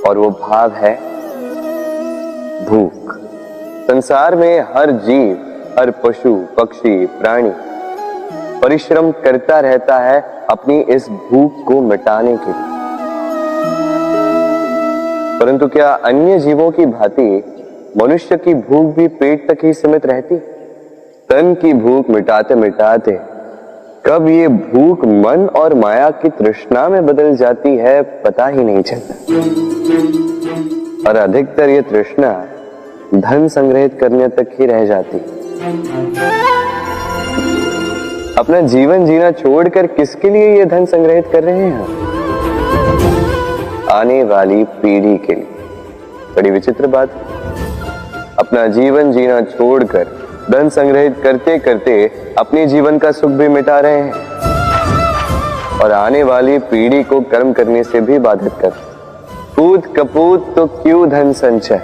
और वो भाव है भूख। संसार में हर जीव, हर पशु पक्षी प्राणी परिश्रम करता रहता है अपनी इस भूख को मिटाने के लिए। परंतु क्या अन्य जीवों की भांति मनुष्य की भूख भी पेट तक ही सीमित रहती? तन की भूख मिटाते मिटाते कब ये भूख मन और माया की तृष्णा में बदल जाती है पता ही नहीं चलता। और अधिकतर ये तृष्णा धन संग्रहित करने तक ही रह जाती। अपना जीवन जीना छोड़कर किसके लिए ये धन संग्रहित कर रहे हैं? आने वाली पीढ़ी के लिए। बड़ी विचित्र बात। अपना जीवन जीना छोड़कर धन संग्रहित करते करते अपने जीवन का सुख भी मिटा रहे हैं और आने वाली पीढ़ी को कर्म करने से भी बाधित कर। पूत कपूत तो क्यों धन संचय,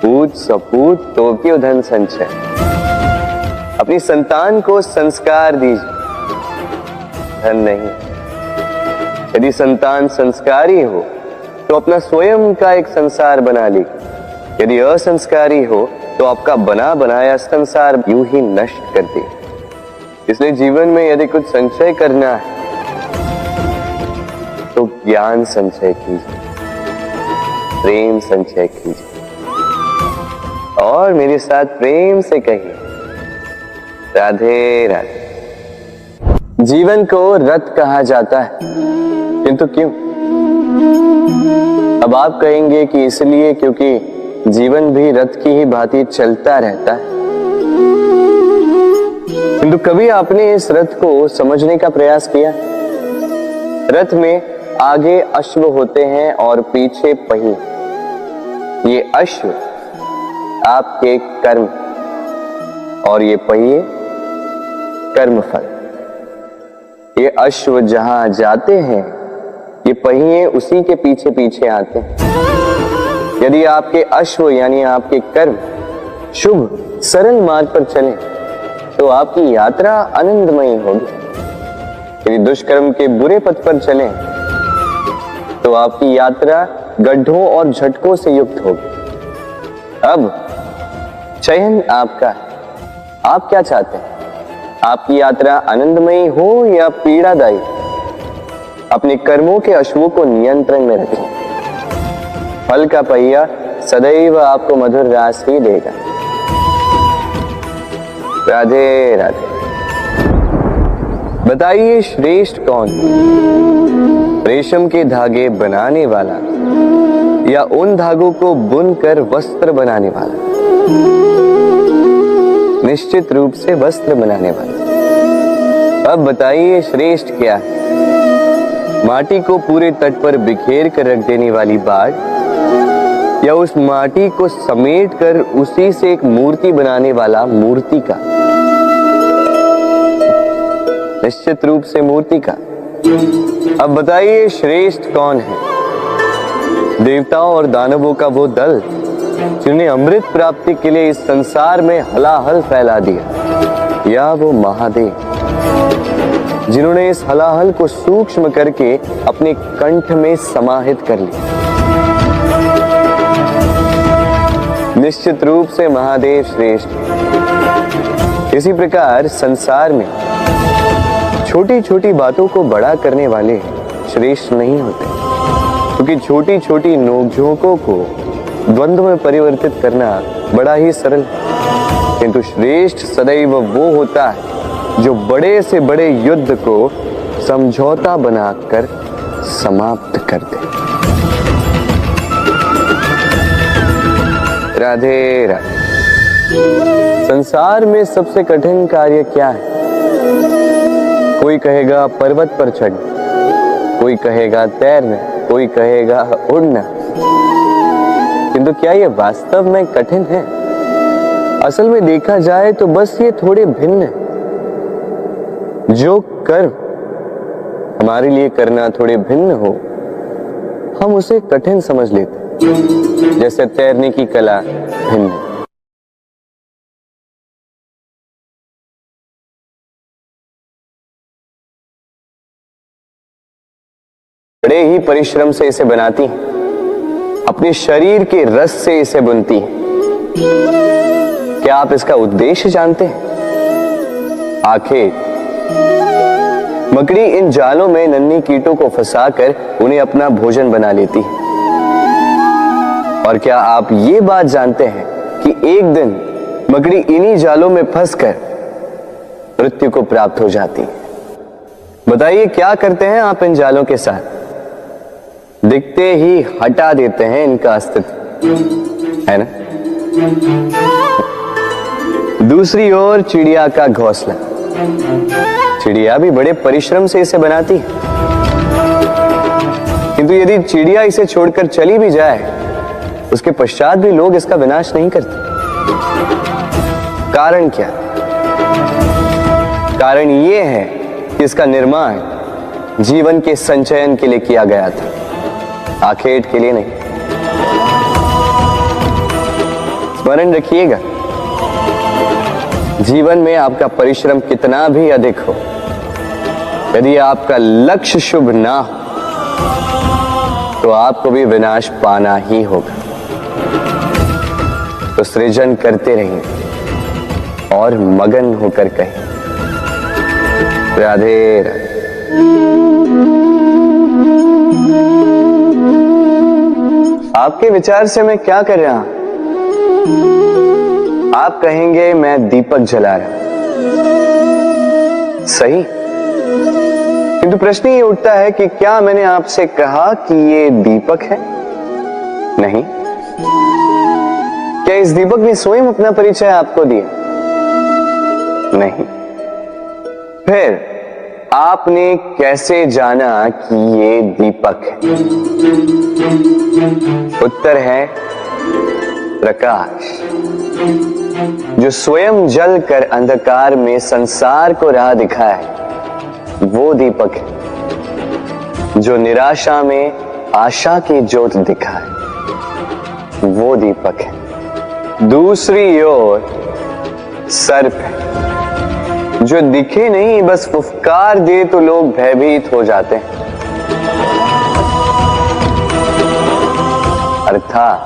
पूत सपूत तो क्यों धन संचय। अपनी संतान को संस्कार दीजिए, धन नहीं। यदि संतान संस्कारी हो तो अपना स्वयं का एक संसार बना ली। यदि असंस्कारी हो तो आपका बना बनाया संसार यूं ही नष्ट कर दे। इसलिए जीवन में यदि कुछ संचय करना है तो ज्ञान संचय कीजिए, प्रेम संचय कीजिए और मेरे साथ प्रेम से कहिए राधे राधे। जीवन को रथ कहा जाता है, किंतु क्यों? अब आप कहेंगे कि इसलिए क्योंकि जीवन भी रथ की ही भांति चलता रहता है। किंतु कभी आपने इस रथ को समझने का प्रयास किया? रथ में आगे अश्व होते हैं और पीछे पहिए। ये अश्व आपके कर्म और ये पहिए कर्मफल। ये अश्व जहां जाते हैं ये पहिए उसी के पीछे पीछे आते हैं। यदि आपके अश्व यानी आपके कर्म शुभ सरल मार्ग पर चले तो आपकी यात्रा आनंदमयी होगी। यदि दुष्कर्म के बुरे पथ पर चले तो आपकी यात्रा गड्ढों और झटकों से युक्त होगी। अब चयन आपका है, आप क्या चाहते हैं? आपकी यात्रा आनंदमयी हो या पीड़ादायी? अपने कर्मों के अश्वों को नियंत्रण में रखें। फल का पहिया सदैव आपको मधुर रास ही देगा। राधे राधे। बताइए श्रेष्ठ कौन? रेशम के धागे बनाने वाला या उन धागों को बुनकर वस्त्र बनाने वाला? निश्चित रूप से वस्त्र बनाने वाला। अब बताइए श्रेष्ठ क्या है? माटी को पूरे तट पर बिखेर कर रख देने वाली बाढ़ या उस माटी को समेट कर उसी से एक मूर्ति बनाने वाला मूर्ति का? निश्चित रूप से मूर्ति का। अब बताइए श्रेष्ठ कौन है? देवताओं और दानवों का वो दल जिन्हें अमृत प्राप्ति के लिए इस संसार में हलाहल फैला दिया, या वो महादेव जिन्होंने इस हलाहल को सूक्ष्म करके अपने कंठ में समाहित कर लिया? निश्चित रूप से महादेव श्रेष्ठ। इसी प्रकार संसार में छोटी छोटी बातों को बड़ा करने वाले श्रेष्ठ नहीं होते, क्योंकि छोटी छोटी नोकझोंकों को द्वंद्व में परिवर्तित करना बड़ा ही सरल है। किंतु श्रेष्ठ सदैव वो होता है जो बड़े से बड़े युद्ध को समझौता बनाकर समाप्त कर दे। राधे राधे। संसार में सबसे कठिन कार्य क्या है? कोई कहेगा पर्वत पर चढ़ना, कोई कहेगा तैरना, कोई कहेगा उड़ना। किंतु क्या ये वास्तव में कठिन है? असल में देखा जाए तो बस ये थोड़े भिन्न है। जो कर्म हमारे लिए करना थोड़े भिन्न हो हम उसे कठिन समझ लेते, जैसे तैरने की कला भिन्न है। बड़े ही परिश्रम से इसे बनाती हैं, अपने शरीर के रस से इसे बुनती है। क्या आप इसका उद्देश्य जानते हैं? आखिर मकड़ी इन जालों में नन्ही कीटों को फंसाकर उन्हें अपना भोजन बना लेती है। और क्या आप ये बात जानते हैं कि एक दिन मकड़ी इन्हीं जालों में फंसकर मृत्यु को प्राप्त हो जाती है? बताइए क्या करते हैं आप इन जालों के साथ? दिखते ही हटा देते हैं इनका अस्तित्व, है ना? दूसरी ओर चिड़िया का घोंसला। चिड़िया भी बड़े परिश्रम से इसे बनाती है, किंतु यदि चिड़िया इसे छोड़कर चली भी जाए उसके पश्चात भी लोग इसका विनाश नहीं करते। कारण क्या? कारण यह है कि इसका निर्माण जीवन के संचयन के लिए किया गया था, आखेट के लिए नहीं। स्मरण रखिएगा, जीवन में आपका परिश्रम कितना भी अधिक हो, यदि आपका लक्ष्य शुभ ना हो तो आपको भी विनाश पाना ही होगा। तो सृजन करते रहिए और मगन होकर कहें राधे राधे। आपके विचार से मैं क्या कर रहा हूं? आप कहेंगे मैं दीपक जला रहा हूं। सही, किंतु प्रश्न ये उठता है कि क्या मैंने आपसे कहा कि ये दीपक है? नहीं। क्या इस दीपक ने स्वयं अपना परिचय आपको दिया? नहीं। फिर आपने कैसे जाना कि ये दीपक है? उत्तर है प्रकाश, जो स्वयं जल कर अंधकार में संसार को राह दिखाए, वो दीपक है। जो निराशा में आशा की ज्योत दिखाए, वो दीपक है। दूसरी ओर सर्प है, जो दिखे नहीं बस फुफकार दे तो लोग भयभीत हो जाते हैं। अर्थात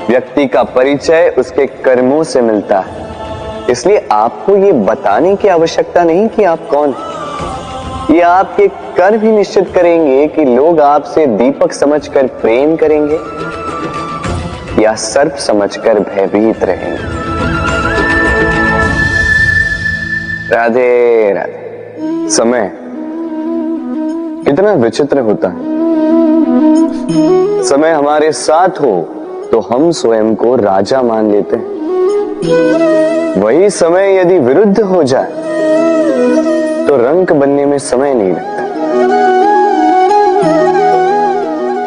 व्यक्ति का परिचय उसके कर्मों से मिलता है, इसलिए आपको ये बताने की आवश्यकता नहीं कि आप कौन हैं। ये आपके कर्म ही निश्चित करेंगे कि लोग आपसे दीपक समझकर प्रेम करेंगे या सर्प समझकर भयभीत रहेंगे। राधे राधे। समय कितना विचित्र होता है। समय हमारे साथ हो तो हम स्वयं को राजा मान लेते हैं, वही समय यदि विरुद्ध हो जाए तो रंक बनने में समय नहीं लगता।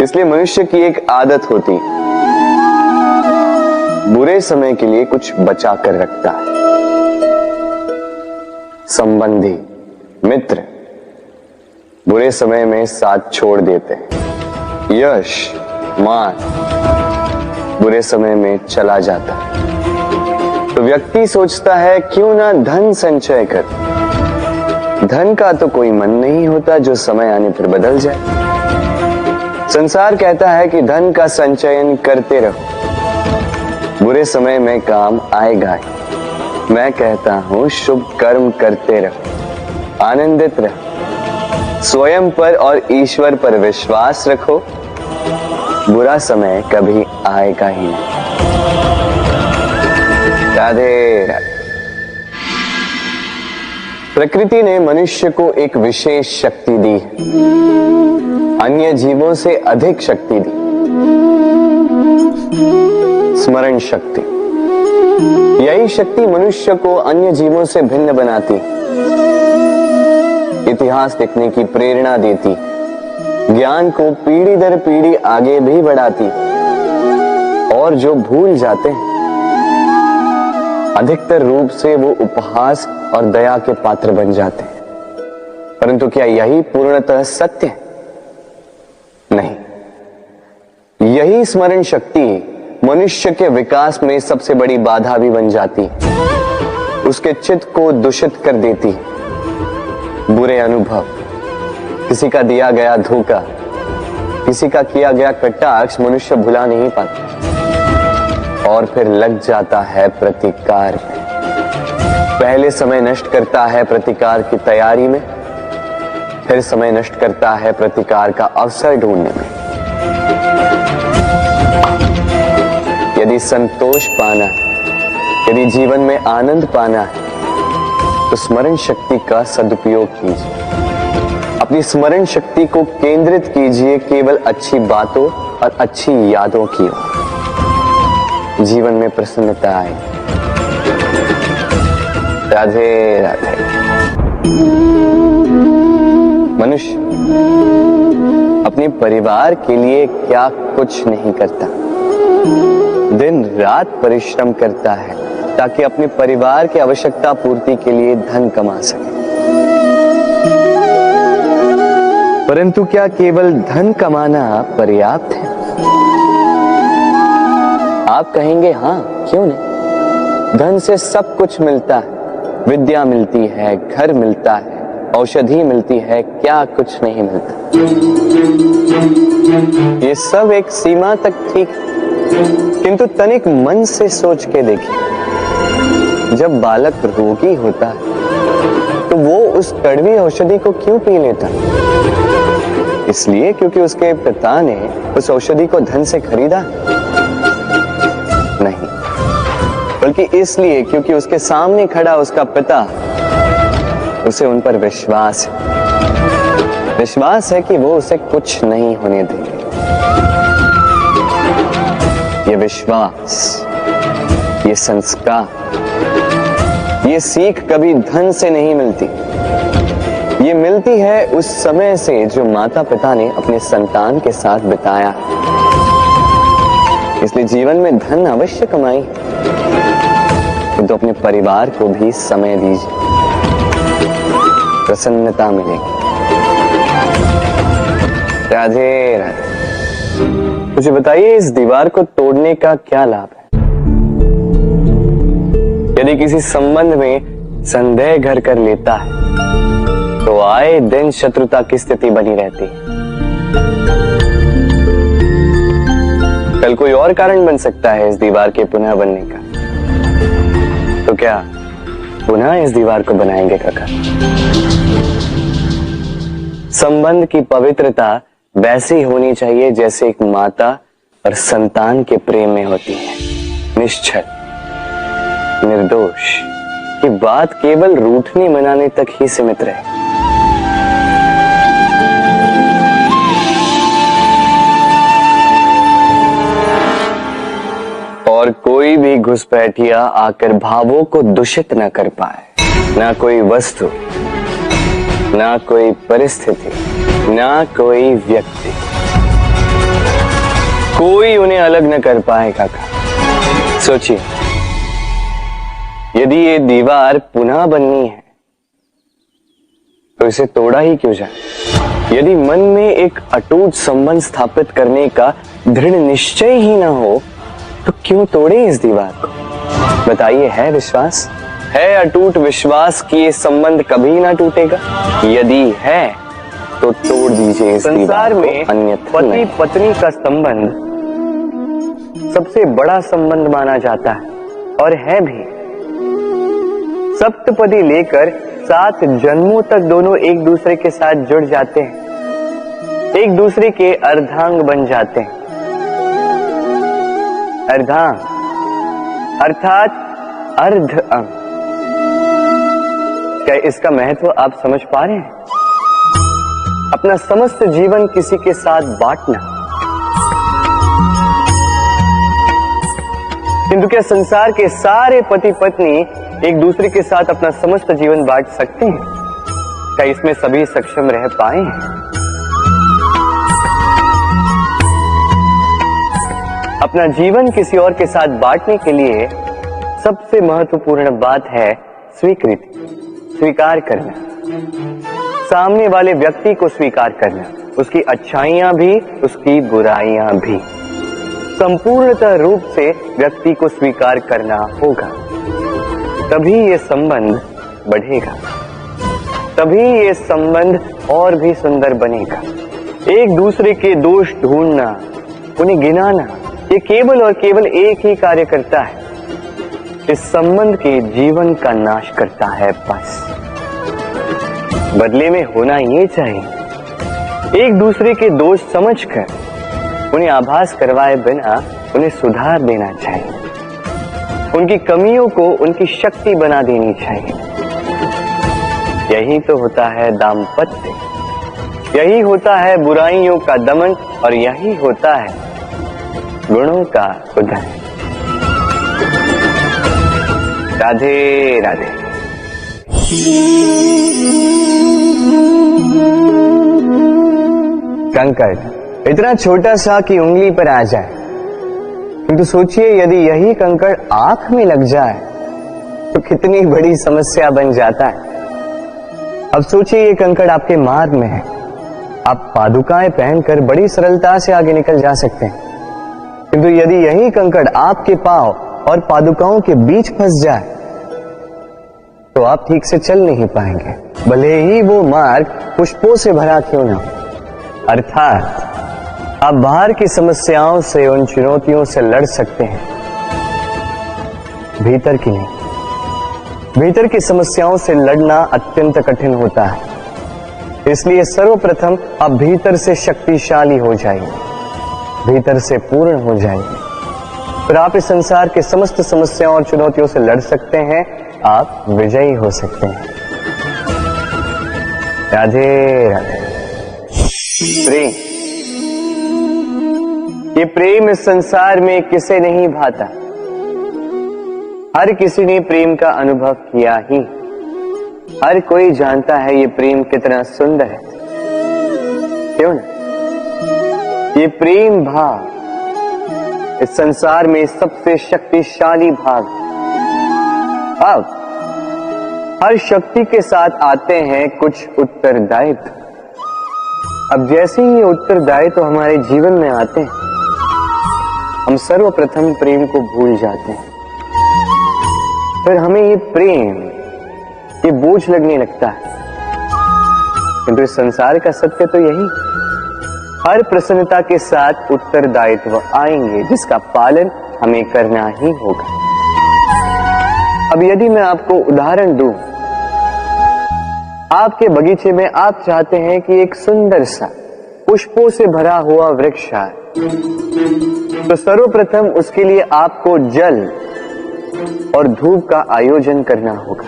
इसलिए मनुष्य की एक आदत होती है, बुरे समय के लिए कुछ बचा कर रखता है। संबंधी, मित्र बुरे समय में साथ छोड़ देते हैं। यश, मान बुरे समय में चला जाता है। तो व्यक्ति सोचता है क्यों ना धन संचय कर। धन का तो कोई मन नहीं होता जो समय आने पर बदल जाए। संसार कहता है कि धन का संचयन करते रहो, बुरे समय में काम आएगा। मैं कहता हूं शुभ कर्म करते रहो, आनंदित रहो, स्वयं पर और ईश्वर पर विश्वास रखो, बुरा समय कभी आएगा ही नहीं। राधे राधे। प्रकृति ने मनुष्य को एक विशेष शक्ति दी है, अन्य जीवों से अधिक शक्ति दी, स्मरण शक्ति। यही शक्ति मनुष्य को अन्य जीवों से भिन्न बनाती, इतिहास लिखने की प्रेरणा देती, ज्ञान को पीढ़ी दर पीढ़ी आगे भी बढ़ाती, और जो भूल जाते हैं अधिकतर रूप से वो उपहास और दया के पात्र बन जाते हैं। परंतु क्या यही पूर्णतः सत्य है? नहीं। यही स्मरण शक्ति मनुष्य के विकास में सबसे बड़ी बाधा भी बन जाती है, उसके चित्त को दूषित कर देती। बुरे अनुभव, किसी का दिया गया धोखा, किसी का किया गया कटाक्ष मनुष्य भुला नहीं पाता और फिर लग जाता है प्रतिकार में। पहले समय नष्ट करता है प्रतिकार की तैयारी में, फिर समय नष्ट करता है प्रतिकार का अवसर ढूंढने में। यदि संतोष पाना है, यदि जीवन में आनंद पाना है, तो स्मरण शक्ति का सदुपयोग कीजिए। अपनी स्मरण शक्ति को केंद्रित कीजिए केवल अच्छी बातों और अच्छी यादों की ओर। जीवन में प्रसन्नता आए। राधे राधे। मनुष्य अपने परिवार के लिए क्या कुछ नहीं करता, दिन रात परिश्रम करता है ताकि अपने परिवार की आवश्यकता पूर्ति के लिए धन कमा सके। परंतु क्या केवल धन कमाना पर्याप्त है? आप कहेंगे हाँ, क्यों नहीं। धन से सब कुछ मिलता है, विद्या मिलती है, घर मिलता है, औषधि मिलती है, क्या कुछ नहीं मिलता। ये सब एक सीमा तक ठीक, किंतु तनिक मन से सोच के देखिए, जब बालक रोगी होता है तो वो उस कड़वी औषधि को क्यों पी लेता? इसलिए क्योंकि उसके पिता ने उस औषधि को धन से खरीदा नहीं, बल्कि इसलिए क्योंकि उसके सामने खड़ा उसका पिता, उसे उन पर विश्वास है कि वो उसे कुछ नहीं होने देंगे। ये विश्वास, ये संस्कार, ये सीख कभी धन से नहीं मिलती। ये मिलती है उस समय से जो माता पिता ने अपने संतान के साथ बिताया। इसलिए जीवन में धन अवश्य कमाई, तो अपने परिवार को भी समय दीजिए, प्रसन्नता मिलेगी। राधे राधे। मुझे बताइए, इस दीवार को तोड़ने का क्या लाभ है? यदि किसी संबंध में संदेह घर कर लेता है तो आए दिन शत्रुता की स्थिति बनी रहती है। कल कोई और कारण बन सकता है इस दीवार के पुनः बनने का। तो क्या पुनः इस दीवार को बनाएंगे काका? संबंध की पवित्रता वैसी होनी चाहिए जैसे एक माता और संतान के प्रेम में होती है, निश्चल, निर्दोष, कि बात केवल रूठने मनाने तक ही सीमित रहे। और कोई भी घुसपैठिया आकर भावों को दूषित न कर पाए। ना कोई वस्तु, ना कोई परिस्थिति, ना कोई व्यक्ति, कोई उन्हें अलग न कर पाए काका। सोचिए, यदि ये दीवार पुनः बननी है तो इसे तोड़ा ही क्यों जाए? यदि मन में एक अटूट संबंध स्थापित करने का दृढ़ निश्चय ही ना हो तो क्यों तोड़े इस दीवार को? बताइए, है विश्वास, है अटूट विश्वास कि ये संबंध कभी ना टूटेगा? यदि है तो तोड़ दीजिए इस दीवार में, अन्यथा पति पत्नी का संबंध सबसे बड़ा संबंध माना जाता है और है भी। सप्तपदी लेकर 7 जन्मों तक दोनों एक दूसरे के साथ जुड़ जाते हैं, एक दूसरे के अर्धांग बन जाते हैं। अर्धांग अर्थात अर्ध अंग। क्या इसका महत्व आप समझ पा रहे हैं? अपना समस्त जीवन किसी के साथ बांटना। किंतु क्या संसार के सारे पति पत्नी एक दूसरे के साथ अपना समस्त जीवन बांट सकते हैं? क्या इसमें सभी सक्षम रह पाए हैं? अपना जीवन किसी और के साथ बांटने के लिए सबसे महत्वपूर्ण बात है स्वीकृति, स्वीकार करना। सामने वाले व्यक्ति को स्वीकार करना, उसकी अच्छाइयां भी, उसकी बुराइयां भी। संपूर्णतः रूप से व्यक्ति को स्वीकार करना होगा, तभी ये संबंध बढ़ेगा, तभी ये संबंध और भी सुंदर बनेगा। एक दूसरे के दोष ढूंढना, उन्हें गिनाना, ये केवल और केवल एक ही कार्य करता है, इस संबंध के जीवन का नाश करता है। बस बदले में होना ये चाहिए, एक दूसरे के दोष समझकर उन्हें आभास करवाए बिना उन्हें सुधार देना चाहिए, उनकी कमियों को उनकी शक्ति बना देनी चाहिए। यही तो होता है दाम्पत्य, यही होता है बुराइयों का दमन, और यही होता है गुणों का उदय। राधे राधे। कंकड़ इतना छोटा सा कि उंगली पर आ जाए, किंतु सोचिए यदि यही कंकड़ आंख में लग जाए तो कितनी बड़ी समस्या बन जाता है। अब सोचिए ये कंकड़ आपके मार्ग में है, आप पादुकाएं पहनकर बड़ी सरलता से आगे निकल जा सकते हैं, किंतु यदि यही कंकड़ आपके पांव और पादुकाओं के बीच फंस जाए तो आप ठीक से चल नहीं पाएंगे, भले ही वो मार्ग पुष्पों से भरा क्यों ना हो। अर्थात आप बाहर की समस्याओं से, उन चुनौतियों से लड़ सकते हैं, भीतर की नहीं। भीतर की समस्याओं से लड़ना अत्यंत कठिन होता है, इसलिए सर्वप्रथम आप भीतर से शक्तिशाली हो जाइए, भीतर से पूर्ण हो जाइए, फिर आप इस संसार के समस्त समस्याओं और चुनौतियों से लड़ सकते हैं, आप विजयी हो सकते हैं। राधे राधे। प्रेम, ये प्रेम इस संसार में किसे नहीं भाता, हर किसी ने प्रेम का अनुभव किया ही, हर कोई जानता है ये प्रेम कितना सुंदर है, क्यों ना? ये प्रेम भाव इस संसार में सबसे शक्तिशाली भाव। अब हर शक्ति के साथ आते हैं कुछ उत्तरदायित्व। अब जैसे ही ये उत्तरदायित्व हमारे जीवन में आते हैं, हम सर्वप्रथम प्रेम को भूल जाते हैं, फिर हमें ये प्रेम, ये बोझ लगने लगता है। किंतु इस संसार का सत्य तो यही, हर प्रसन्नता के साथ उत्तरदायित्व आएंगे जिसका पालन हमें करना ही होगा। अब यदि मैं आपको उदाहरण दूं, आपके बगीचे में आप चाहते हैं कि एक सुंदर सा पुष्पों से भरा हुआ वृक्ष आए, तो सर्वप्रथम उसके लिए आपको जल और धूप का आयोजन करना होगा,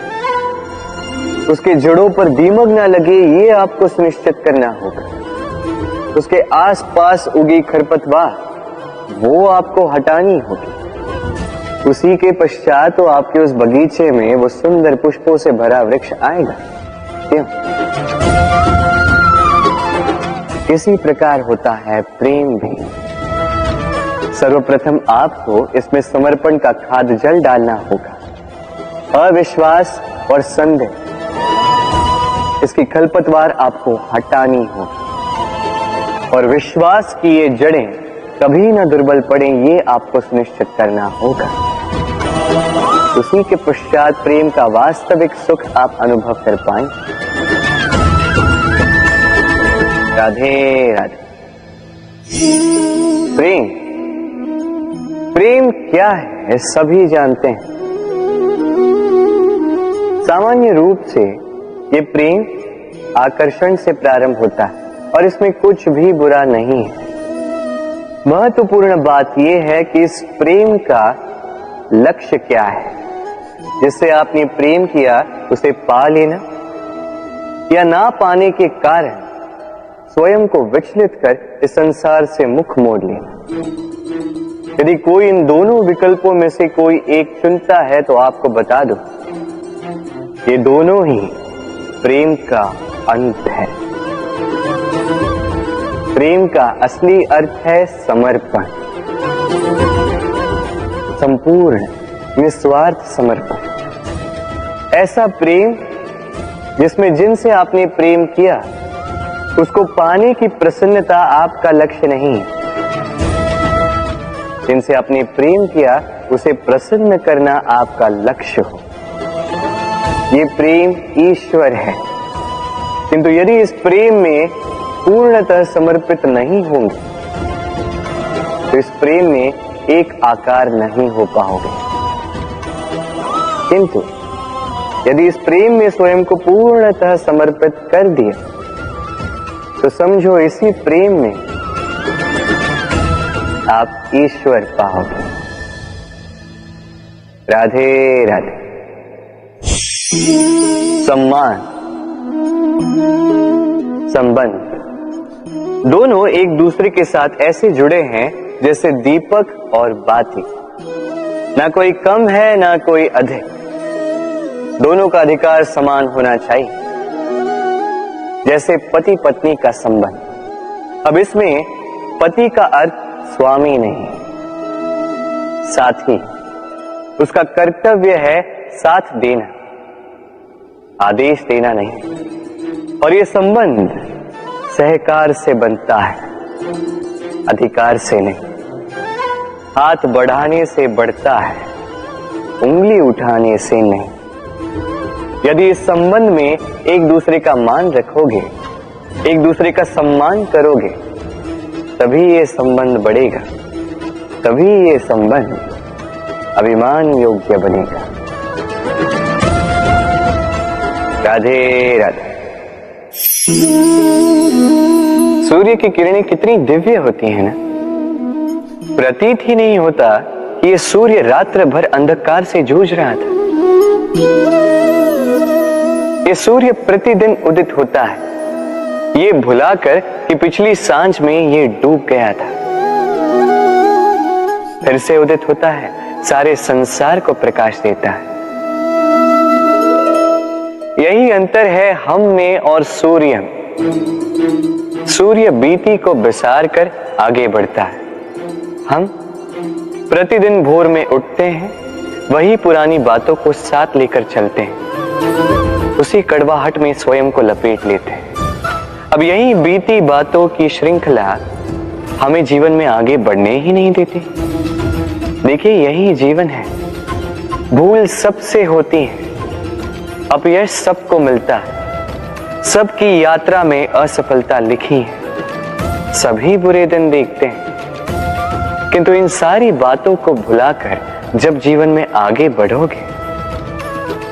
उसके जड़ों पर दीमक ना लगे ये आपको सुनिश्चित करना होगा, उसके आसपास उगी खरपतवार वो आपको हटानी होगी, उसी के पश्चात तो आपके उस बगीचे में वो सुंदर पुष्पों से भरा वृक्ष आएगा। क्यों? इसी प्रकार होता है प्रेम भी। सर्वप्रथम आपको इसमें समर्पण का खाद जल डालना होगा, अविश्वास और संदेह, इसकी खरपतवार आपको हटानी होगी, और विश्वास की ये जड़ें कभी ना दुर्बल पड़े ये आपको सुनिश्चित करना होगा। उसी के पश्चात प्रेम का वास्तविक सुख आप अनुभव कर पाएंगे। राधे राधे। प्रेम, प्रेम क्या है सभी जानते हैं। सामान्य रूप से ये प्रेम आकर्षण से प्रारंभ होता है और इसमें कुछ भी बुरा नहीं है। महत्वपूर्ण बात यह है कि इस प्रेम का लक्ष्य क्या है। जिससे आपने प्रेम किया उसे पा लेना या ना पाने के कारण स्वयं को विचलित कर इस संसार से मुख मोड़ लेना। यदि कोई इन दोनों विकल्पों में से कोई एक चुनता है तो आपको बता दो, ये दोनों ही प्रेम का अंत है। प्रेम का असली अर्थ है समर्पण, संपूर्ण निस्वार्थ समर्पण। ऐसा प्रेम जिसमें जिनसे आपने प्रेम किया उसको पाने की प्रसन्नता आपका लक्ष्य नहीं है। जिनसे आपने प्रेम किया उसे प्रसन्न करना आपका लक्ष्य हो। ये प्रेम ईश्वर है। किंतु यदि इस प्रेम में पूर्णतः समर्पित नहीं होंगे तो इस प्रेम में एक आकार नहीं हो पाओगे। किंतु यदि इस प्रेम में स्वयं को पूर्णतः समर्पित कर दिया तो समझो इसी प्रेम में आप ईश्वर पाओगे। राधे राधे। सम्मान, संबंध दोनों एक दूसरे के साथ ऐसे जुड़े हैं जैसे दीपक और बाती। ना कोई कम है ना कोई अधिक, दोनों का अधिकार समान होना चाहिए, जैसे पति पत्नी का संबंध। अब इसमें पति का अर्थ स्वामी नहीं, साथी। उसका कर्तव्य है साथ देना, आदेश देना नहीं। और ये संबंध सहकार से बनता है, अधिकार से नहीं। हाथ बढ़ाने से बढ़ता है, उंगली उठाने से नहीं। यदि इस संबंध में एक दूसरे का मान रखोगे, एक दूसरे का सम्मान करोगे, तभी ये संबंध बढ़ेगा, तभी ये संबंध अभिमान योग्य बनेगा। राधे राधे। सूर्य की किरणें कितनी दिव्य होती हैं ना। प्रतीत ही नहीं होता कि ये सूर्य रात्र भर अंधकार से जूझ रहा था। ये सूर्य प्रतिदिन उदित होता है, ये भुलाकर कि पिछली सांझ में ये डूब गया था। फिर से उदित होता है, सारे संसार को प्रकाश देता है। यही अंतर है हम में और सूर्य में। सूर्य बीती को बिसार कर आगे बढ़ता है, हम प्रतिदिन भोर में उठते हैं, वही पुरानी बातों को साथ लेकर चलते हैं, उसी कड़वाहट में स्वयं को लपेट लेते हैं। अब यही बीती बातों की श्रृंखला हमें जीवन में आगे बढ़ने ही नहीं देती। देखिए, यही जीवन है। भूल सबसे होती है, अपयश सबको मिलता है, सबकी यात्रा में असफलता लिखी है, सभी बुरे दिन देखते हैं। किंतु इन सारी बातों को भुलाकर जब जीवन में आगे बढ़ोगे,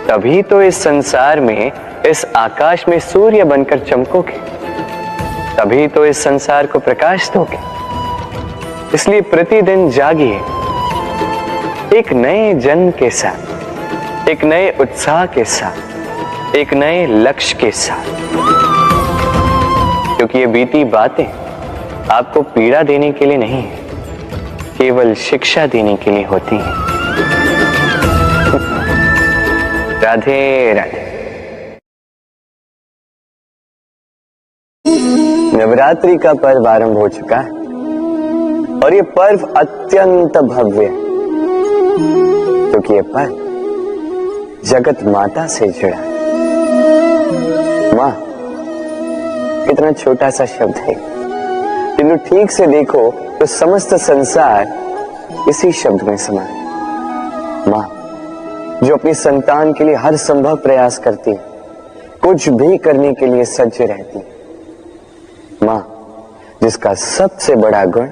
तभी तो इस संसार में, इस आकाश में सूर्य बनकर चमकोगे, तभी तो इस संसार को प्रकाश दोगे। इसलिए प्रतिदिन जागिए, एक नए जन्म के साथ, एक नए उत्साह के साथ, एक नए लक्ष्य के साथ। क्योंकि ये बीती बातें आपको पीड़ा देने के लिए नहीं है, केवल शिक्षा देने के लिए होती हैं। राधे राधे। नवरात्रि का पर्व आरंभ हो चुका है और ये पर्व अत्यंत भव्य है, क्योंकि ये पर्व जगत माता से जुड़ा है। मां कितना छोटा सा शब्द है, किंतु ठीक से देखो तो समस्त संसार इसी शब्द में समा है। मां जो अपनी संतान के लिए हर संभव प्रयास करती है, कुछ भी करने के लिए सज्ज रहती है। मां जिसका सबसे बड़ा गुण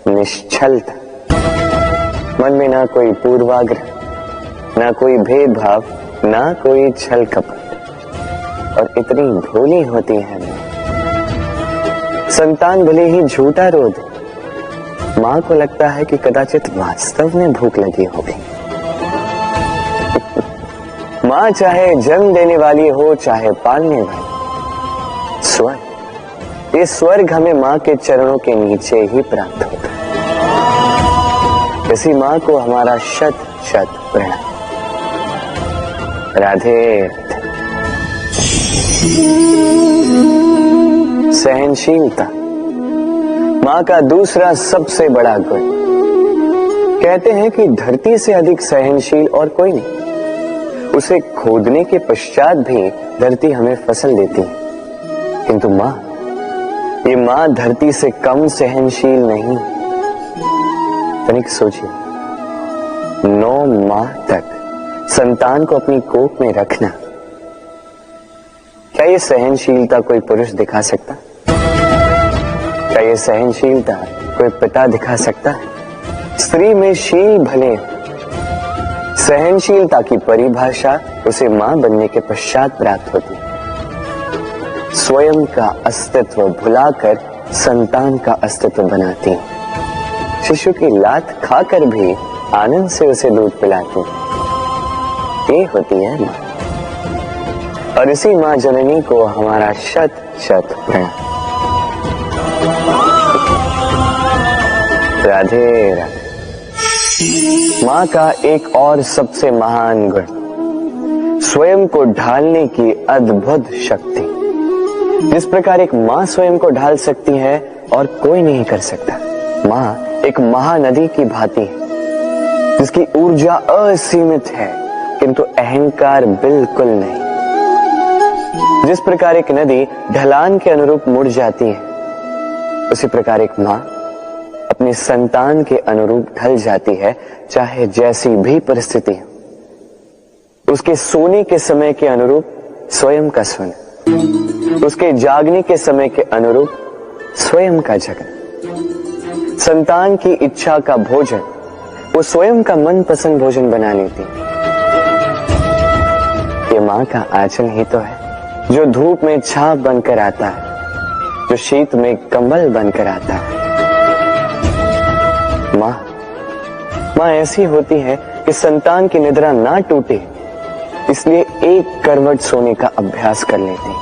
निश्चलता, मन में ना कोई पूर्वाग्रह, ना कोई भेदभाव, ना कोई छल कपट, और इतनी भोली होती है मां। संतान भले ही झूठा रो दे, मां को लगता है कि कदाचित वास्तव में भूख लगी होगी। मां चाहे जन्म देने वाली हो, चाहे पालने वाली, स्वर्ग, ये स्वर्ग हमें मां के चरणों के नीचे ही प्राप्त होता है। इसी मां को हमारा शत शत प्रणाम। राधे। सहनशीलता मां का दूसरा सबसे बड़ा गुण। कहते हैं कि धरती से अधिक सहनशील और कोई नहीं। उसे खोदने के पश्चात भी धरती हमें फसल देती है, किंतु मां, ये मां धरती से कम सहनशील नहीं। तनिक सोचिए, 9 माह तक संतान को अपनी कोख में रखना, क्या ये सहनशीलता कोई पुरुष दिखा सकता? क्या ये सहनशीलता कोई पिता दिखा सकता है? स्त्री में शील भले, सहनशीलता की परिभाषा उसे मां बनने के पश्चात प्राप्त होती है। स्वयं का अस्तित्व भुलाकर संतान का अस्तित्व बनाती है। शिशु की लात खाकर भी आनंद से उसे दूध पिलाती है। ये होती है मां, और इसी मां जननी को हमारा शत शत प्रणाम। राधे राधे। मां का एक और सबसे महान गुण स्वयं को ढालने की अद्भुत शक्ति। जिस प्रकार एक मां स्वयं को ढाल सकती है और कोई नहीं कर सकता। मां एक महानदी की भांति है जिसकी ऊर्जा असीमित है किंतु अहंकार बिल्कुल नहीं। जिस प्रकार एक नदी ढलान के अनुरूप मुड़ जाती है, उसी प्रकार एक मां अपने संतान के अनुरूप ढल जाती है, चाहे जैसी भी परिस्थिति हो। उसके सोने के समय के अनुरूप स्वयं का सोना, उसके जागने के समय के अनुरूप स्वयं का जगना। संतान की इच्छा का भोजन वो स्वयं का मनपसंद भोजन बना लेती। ये मां का आंचल ही तो है जो धूप में छाप बनकर आता है, जो शीत में कंबल बनकर आता है। मां ऐसी होती है कि संतान की निद्रा ना टूटे, इसलिए एक करवट सोने का अभ्यास कर लेती है।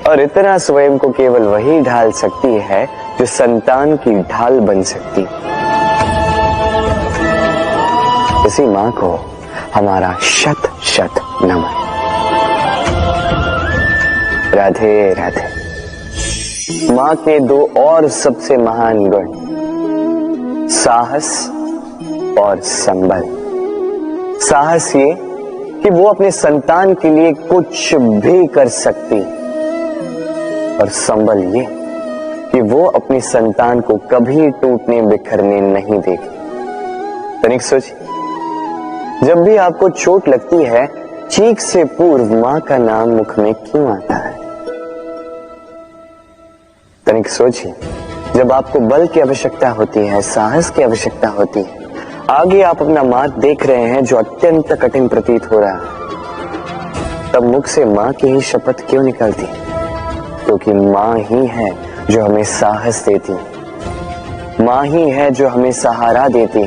और इतना स्वयं को केवल वही ढाल सकती है जो संतान की ढाल बन सकती है। इसी मां को हमारा शत शत नमन। राधे राधे। मां के दो और सबसे महान गुण साहस और संबल। साहस ये कि वो अपने संतान के लिए कुछ भी कर सकती, और संबल ये कि वो अपनी संतान को कभी टूटने बिखरने नहीं देगी। तनिक सोचिए, जब भी आपको चोट लगती है, चीख से पूर्व मां का नाम मुख में क्यों आता है? तनिक सोचिए, जब आपको बल की आवश्यकता होती है, साहस की आवश्यकता होती है, आगे आप अपना मार्ग देख रहे हैं जो अत्यंत कठिन प्रतीत हो रहा है, तब मुख से मां की ही शपथ क्यों निकलती? क्योंकि मां ही है जो हमें साहस देती, मां ही है जो हमें सहारा देती।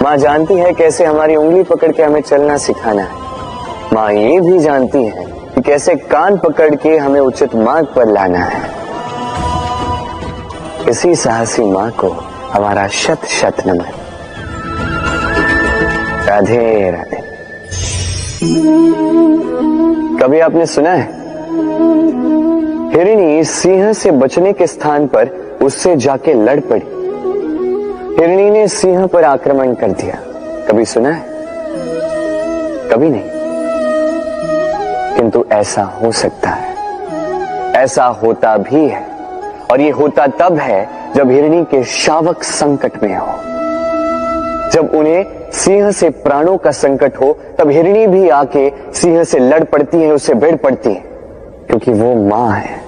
मां जानती है कैसे हमारी उंगली पकड़ के हमें चलना सिखाना है। मां ये भी जानती है कि कैसे कान पकड़ के हमें उचित मार्ग पर लाना है। इसी साहसी मां को हमारा शत शत नमन। राधे राधे। कभी आपने सुना है हिरणी सिंह से बचने के स्थान पर उससे जाके लड़ पड़ी? हिरणी ने सिंह पर आक्रमण कर दिया। कभी सुना है? कभी नहीं। किंतु ऐसा हो सकता है, ऐसा होता भी है, और ये होता तब है जब हिरणी के शावक संकट में हो। जब उन्हें सिंह से प्राणों का संकट हो, तब हिरणी भी आके सिंह से लड़ पड़ती है, उससे भिड़ पड़ती है, क्योंकि वो मां है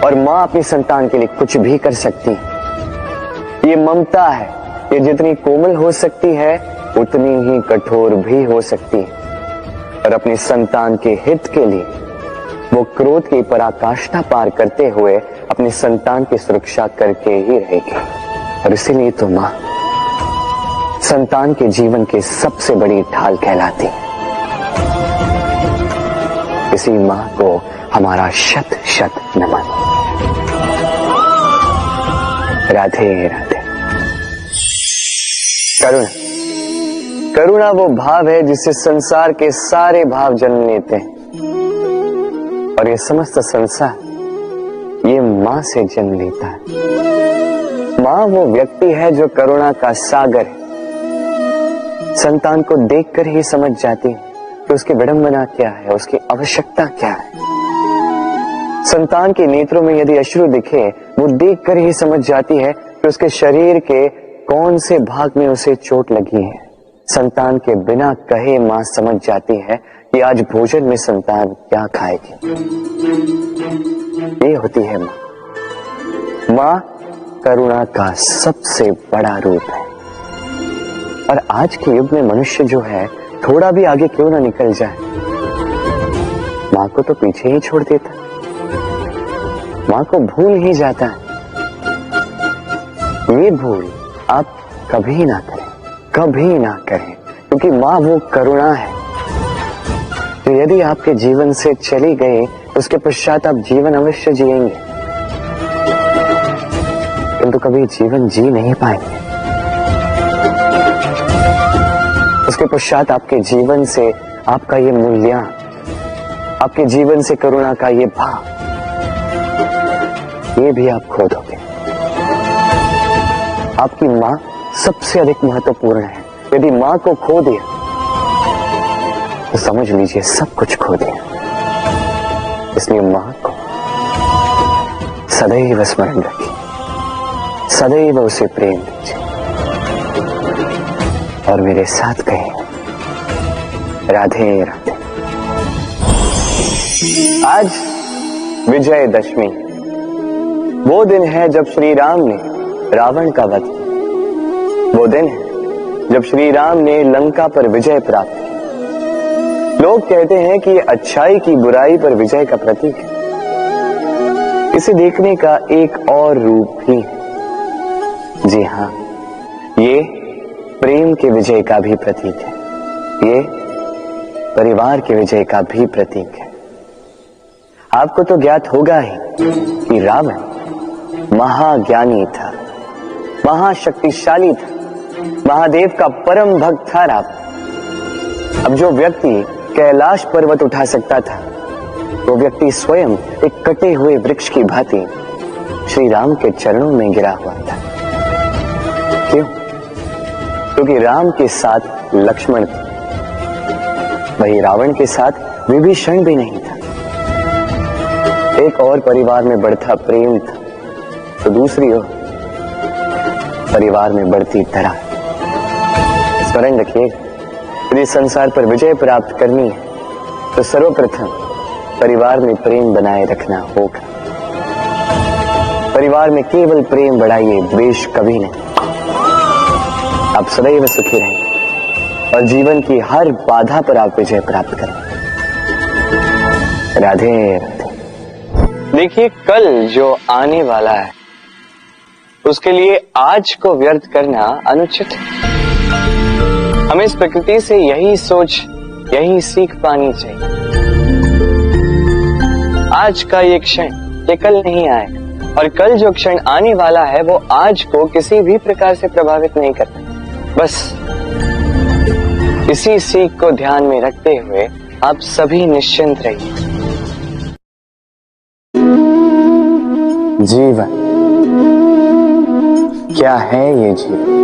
और मां अपनी संतान के लिए कुछ भी कर सकती है। ये ममता है, ये जितनी कोमल हो सकती है उतनी ही कठोर भी हो सकती है, और अपनी संतान के हित के लिए वो क्रोध की पराकाष्ठा पार करते हुए अपनी संतान की सुरक्षा करके ही रहेगी। और इसीलिए तो मां संतान के जीवन की सबसे बड़ी ढाल कहलाती है। इसी मां को हमारा शत शत नमन। राधे राधे। करुणा, करुणा वो भाव है जिससे संसार के सारे भाव जन्म लेते हैं, और ये समस्त संसार ये मां से जन्म लेता है। मां वो व्यक्ति है जो करुणा का सागर है। संतान को देखकर ही समझ जाती है कि उसकी विडंबना क्या है, उसकी आवश्यकता क्या है। संतान के नेत्रों में यदि अश्रु दिखे, वो देखकर ही समझ जाती है कि उसके शरीर के कौन से भाग में उसे चोट लगी है। संतान के बिना कहे मां समझ जाती है कि आज भोजन में संतान क्या खाएगी। ये होती है मां। मां करुणा का सबसे बड़ा रूप है। और आज के युग में मनुष्य जो है थोड़ा भी आगे क्यों ना निकल जाए, मां को तो पीछे ही छोड़ देता, मां को भूल ही जाता है। ये भूल आप कभी ना करें, कभी ना करें, क्योंकि मां वो करुणा है तो यदि आपके जीवन से चली गई उसके पश्चात आप जीवन अवश्य जिएंगे, किंतु कभी जीवन जी नहीं पाएंगे। उसके पश्चात आपके जीवन से आपका ये मूल्यांकन, आपके जीवन से करुणा का ये भाव, ये भी आप खो दोगे। आपकी मां सबसे अधिक महत्वपूर्ण है। यदि मां को खो दिया तो समझ लीजिए सब कुछ खो दिया। इसलिए मां को सदैव स्मरण रखिए, सदैव उसे प्रेम दीजिए और मेरे साथ कहें राधे राधे। आज विजयदशमी, वो दिन है जब श्री राम ने रावण का वध किया। वो दिन है जब श्री राम ने लंका पर विजय प्राप्त की। लोग कहते हैं कि ये अच्छाई की बुराई पर विजय का प्रतीक है। इसे देखने का एक और रूप भी है। जी हां, ये प्रेम के विजय का भी प्रतीक है, ये परिवार के विजय का भी प्रतीक है। आपको तो ज्ञात होगा ही कि रावण महाज्ञानी था, महाशक्तिशाली था, महादेव का परम भक्त था रावण। अब जो व्यक्ति कैलाश पर्वत उठा सकता था, वो व्यक्ति स्वयं एक कटे हुए वृक्ष की भांति श्री राम के चरणों में गिरा हुआ था। क्यों? क्योंकि राम के साथ लक्ष्मण था, वही रावण के साथ विभीषण भी नहीं था। एक और परिवार में बढ़ता प्रेम था, तो दूसरी ओर परिवार में बढ़ती दरार। स्मरण रखिए, यदि संसार पर विजय प्राप्त करनी है तो सर्वप्रथम परिवार में प्रेम बनाए रखना होगा। परिवार में केवल प्रेम बढ़ाइए, द्वेष कभी नहीं। आप सदैव सुखी रहें और जीवन की हर बाधा पर आप विजय प्राप्त करें। राधे राधे। देखिए, कल जो आने वाला है उसके लिए आज को व्यर्थ करना अनुचित है। हमें इस प्रकृति से यही सोच, यही सीख पानी चाहिए। आज का ये क्षण ये कल नहीं आएगा, और कल जो क्षण आने वाला है वो आज को किसी भी प्रकार से प्रभावित नहीं करता। बस इसी सीख को ध्यान में रखते हुए आप सभी निश्चिंत रहिए। जीवन क्या है? ये जीवन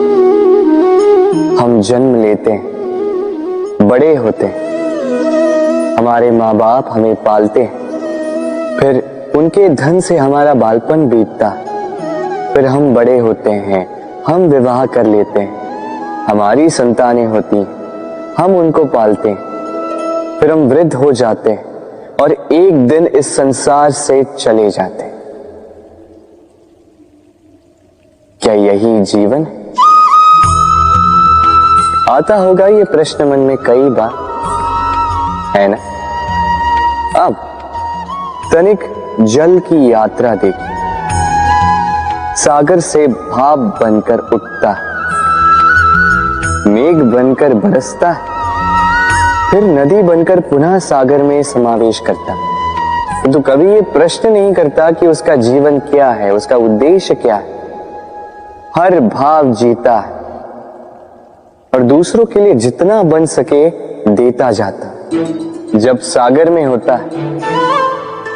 हम जन्म लेते हैं, बड़े होते हैं, हमारे माँ बाप हमें पालते हैं, फिर उनके धन से हमारा बालपन बीतता, फिर हम बड़े होते हैं, हम विवाह कर लेते हैं, हमारी संतानें होती हैं, हम उनको पालते हैं, फिर हम वृद्ध हो जाते हैं और एक दिन इस संसार से चले जाते हैं। क्या यही जीवन है? आता होगा ये प्रश्न मन में कई बार, है ना? अब तनिक जल की यात्रा देखिए। सागर से भाप बनकर उठता है, मेघ बनकर बरसता है, फिर नदी बनकर पुनः सागर में समावेश करता है। तो कभी ये प्रश्न नहीं करता कि उसका जीवन क्या है, उसका उद्देश्य क्या है। हर भाव जीता है और दूसरों के लिए जितना बन सके देता जाता। जब सागर में होता है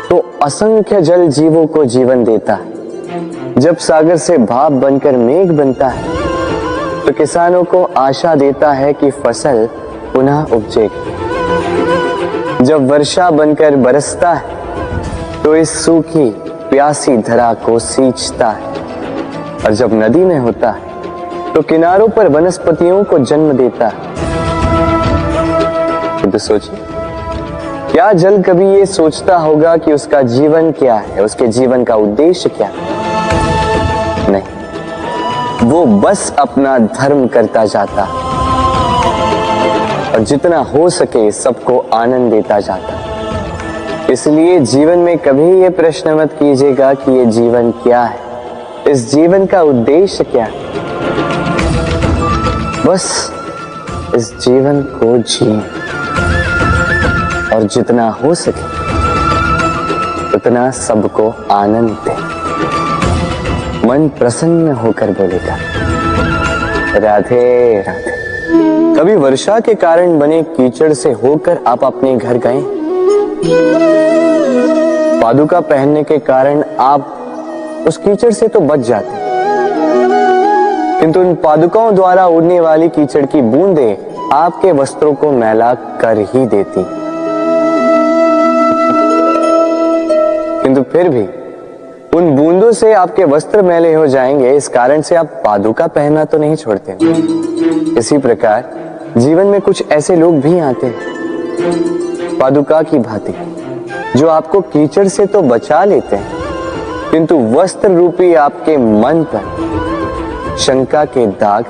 तो असंख्य जल जीवों को जीवन देता है। जब सागर से भाप बनकर मेघ बनता है तो किसानों को आशा देता है कि फसल पुनः उपजेगी। जब वर्षा बनकर बरसता है तो इस सूखी प्यासी धरा को सींचता है। और जब नदी में होता है तो किनारों पर वनस्पतियों को जन्म देता है। तो सोचिए, क्या जल कभी ये सोचता होगा कि उसका जीवन क्या है, उसके जीवन का उद्देश्य क्या है? नहीं, वो बस अपना धर्म करता जाता और जितना हो सके सबको आनंद देता जाता। इसलिए जीवन में कभी ये प्रश्न मत कीजिएगा कि ये जीवन क्या है, इस जीवन का उद्देश्य क्या है। बस इस जीवन को जिए और जितना हो सके उतना सबको आनंद दे। मन प्रसन्न होकर बोलेगा राधे राधे। कभी वर्षा के कारण बने कीचड़ से होकर आप अपने घर गए? पादुका पहनने के कारण आप उस कीचड़ से तो बच जाते, किंतु उन पादुकाओं द्वारा उड़ने वाली कीचड़ की बूंदें आपके वस्त्रों को मैला कर ही देती। किंतु फिर भी उन बूंदों से आपके वस्त्र मैले हो जाएंगे, इस कारण से आप पादुका पहनना तो नहीं छोड़ते। इसी प्रकार जीवन में कुछ ऐसे लोग भी आते हैं पादुका की भांति, जो आपको कीचड़ से तो बचा लेते हैं, किंतु वस्त्र रूपी आपके मन पर शंका के दाग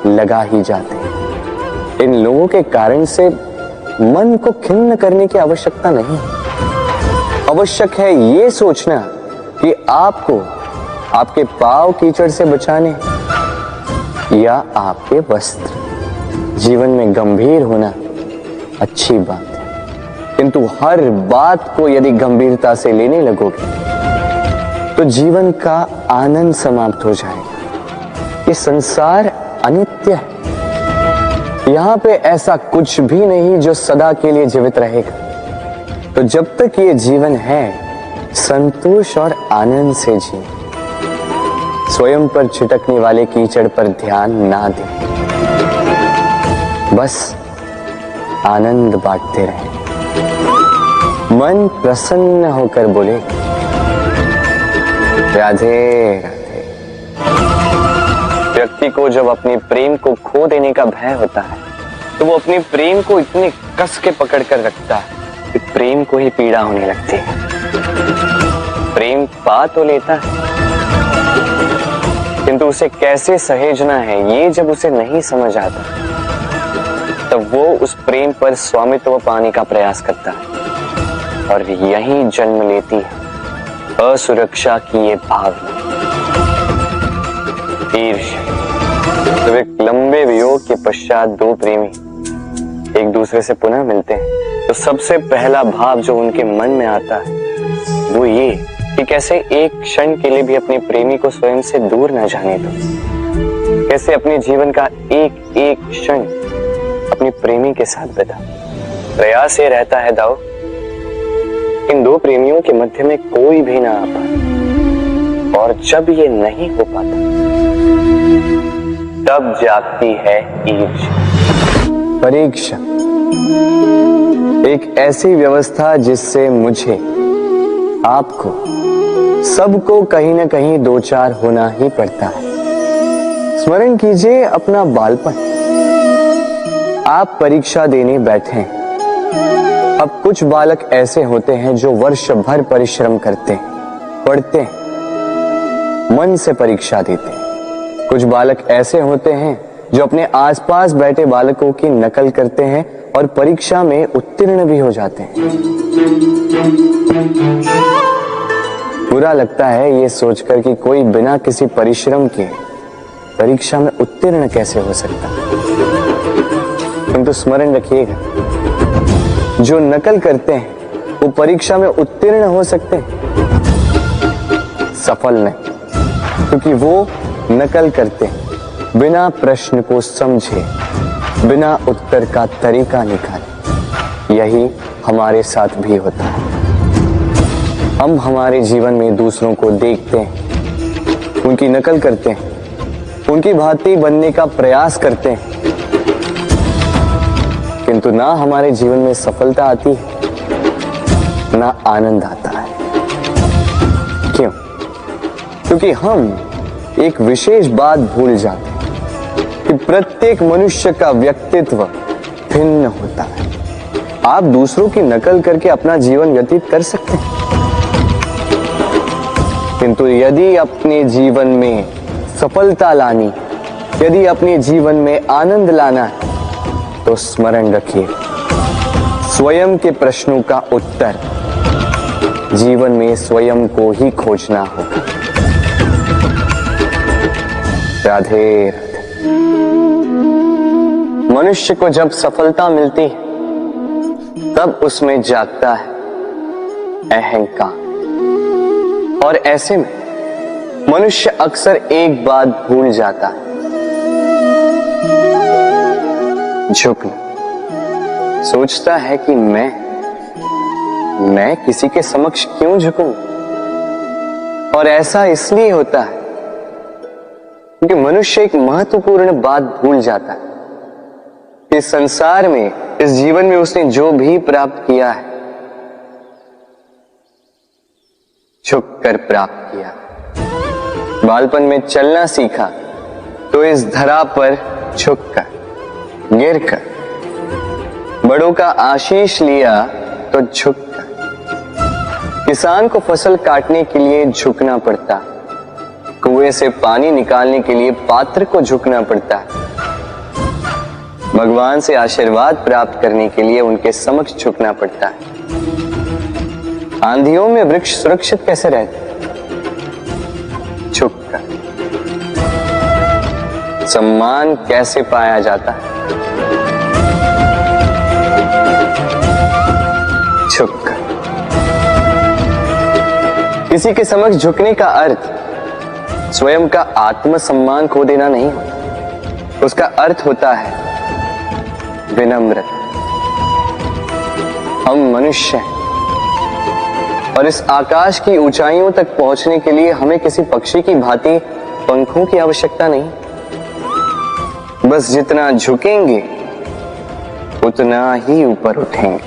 लगा ही जाते हैं। इन लोगों के कारण से मन को खिन्न करने की आवश्यकता नहीं। आवश्यक है ये सोचना कि आपको आपके पांव कीचड़ से बचाने या आपके वस्त्र। जीवन में गंभीर होना अच्छी बात है, किंतु हर बात को यदि गंभीरता से लेने लगोगे तो जीवन का आनंद समाप्त हो जाएगा। ये संसार अनित्य है, यहां पे ऐसा कुछ भी नहीं जो सदा के लिए जीवित रहेगा। तो जब तक ये जीवन है, संतोष और आनंद से जिए। स्वयं पर छिटकने वाले कीचड़ पर ध्यान ना दें, बस आनंद बांटते रहें। मन प्रसन्न होकर बोले राधे राधे। व्यक्ति को जब अपने प्रेम को खो देने का भय होता है तो वो अपने प्रेम को इतने कस के पकड़ कर रखता है कि प्रेम को ही पीड़ा होने लगती है। प्रेम पा तो लेता है, किंतु उसे कैसे सहेजना है ये जब उसे नहीं समझ आता, तब वो उस प्रेम पर स्वामित्व पाने का प्रयास करता है और यहीं जन्म लेती है असुरक्षा की ये भावना, ईर्ष्या। जब एक लंबे वियोग के पश्चात दो प्रेमी एक दूसरे से पुनः मिलते हैं तो सबसे पहला भाव जो उनके मन में आता है वो ये कि कैसे एक क्षण के लिए भी अपने प्रेमी को स्वयं से दूर न जाने दो, कैसे अपने जीवन का एक एक क्षण अपने प्रेमी के साथ बिता। प्रयास ये रहता है दाऊ, इन दो प्रेमियों के मध्य में कोई भी ना आ पाए, और जब ये नहीं हो पाता तब जागती है ईर्ष्या, परीक्षा। एक ऐसी व्यवस्था जिससे मुझे, आपको, सबको कहीं ना कहीं दो चार होना ही पड़ता है। स्मरण कीजिए अपना बालपन। आप परीक्षा देने बैठे हैं। अब कुछ बालक ऐसे होते हैं जो वर्ष भर परिश्रम करते हैं, पढ़ते हैं, मन से परीक्षा देते हैं। कुछ बालक ऐसे होते हैं जो अपने आसपास बैठे बालकों की नकल करते हैं और परीक्षा में उत्तीर्ण भी हो जाते हैं। बुरा लगता है ये सोचकर कि कोई बिना किसी परिश्रम के परीक्षा में उत्तीर्ण कैसे हो सकता है। किंतु स्मरण रखिएगा, जो नकल करते हैं वो परीक्षा में उत्तीर्ण हो सकते हैं, सफल नहीं, क्योंकि वो नकल करते हैं बिना प्रश्न को समझे, बिना उत्तर का तरीका निकाले। यही हमारे साथ भी होता है। हम हमारे जीवन में दूसरों को देखते हैं, उनकी नकल करते हैं, उनकी भांति बनने का प्रयास करते हैं, किंतु ना हमारे जीवन में सफलता आती है ना आनंद आता है। क्यों? क्योंकि हम एक विशेष बात भूल जाते हैं कि प्रत्येक मनुष्य का व्यक्तित्व भिन्न होता है। आप दूसरों की नकल करके अपना जीवन व्यतीत कर सकते हैं, किंतु यदि अपने जीवन में सफलता लानी, यदि अपने जीवन में आनंद लाना है, तो स्मरण रखिए, स्वयं के प्रश्नों का उत्तर जीवन में स्वयं को ही खोजना होगा। राधे राधे। मनुष्य को जब सफलता मिलती है तब उसमें जागता है अहंकार, और ऐसे में मनुष्य अक्सर एक बात भूल जाता है, झुकना। सोचता है कि मैं किसी के समक्ष क्यों झुकूं? और ऐसा इसलिए होता है क्योंकि मनुष्य एक महत्वपूर्ण बात भूल जाता है। इस संसार में, इस जीवन में उसने जो भी प्राप्त किया है, झुक कर प्राप्त किया। बालपन में चलना सीखा तो इस धरा पर झुककर, गिरकर। बड़ों का आशीष लिया तो झुककर। किसान को फसल काटने के लिए झुकना पड़ता, कुएं से पानी निकालने के लिए पात्र को झुकना पड़ता, भगवान से आशीर्वाद प्राप्त करने के लिए उनके समक्ष झुकना पड़ता है। आंधियों में वृक्ष सुरक्षित कैसे रहते? झुककर। सम्मान कैसे पाया जाता है? झुककर। किसी के समक्ष झुकने का अर्थ स्वयं का आत्मसम्मान खो देना नहीं होता। उसका अर्थ होता है विनम्रता। हम मनुष्य हैं और इस आकाश की ऊंचाइयों तक पहुंचने के लिए हमें किसी पक्षी की भांति पंखों की आवश्यकता नहीं। बस जितना झुकेंगे उतना ही ऊपर उठेंगे।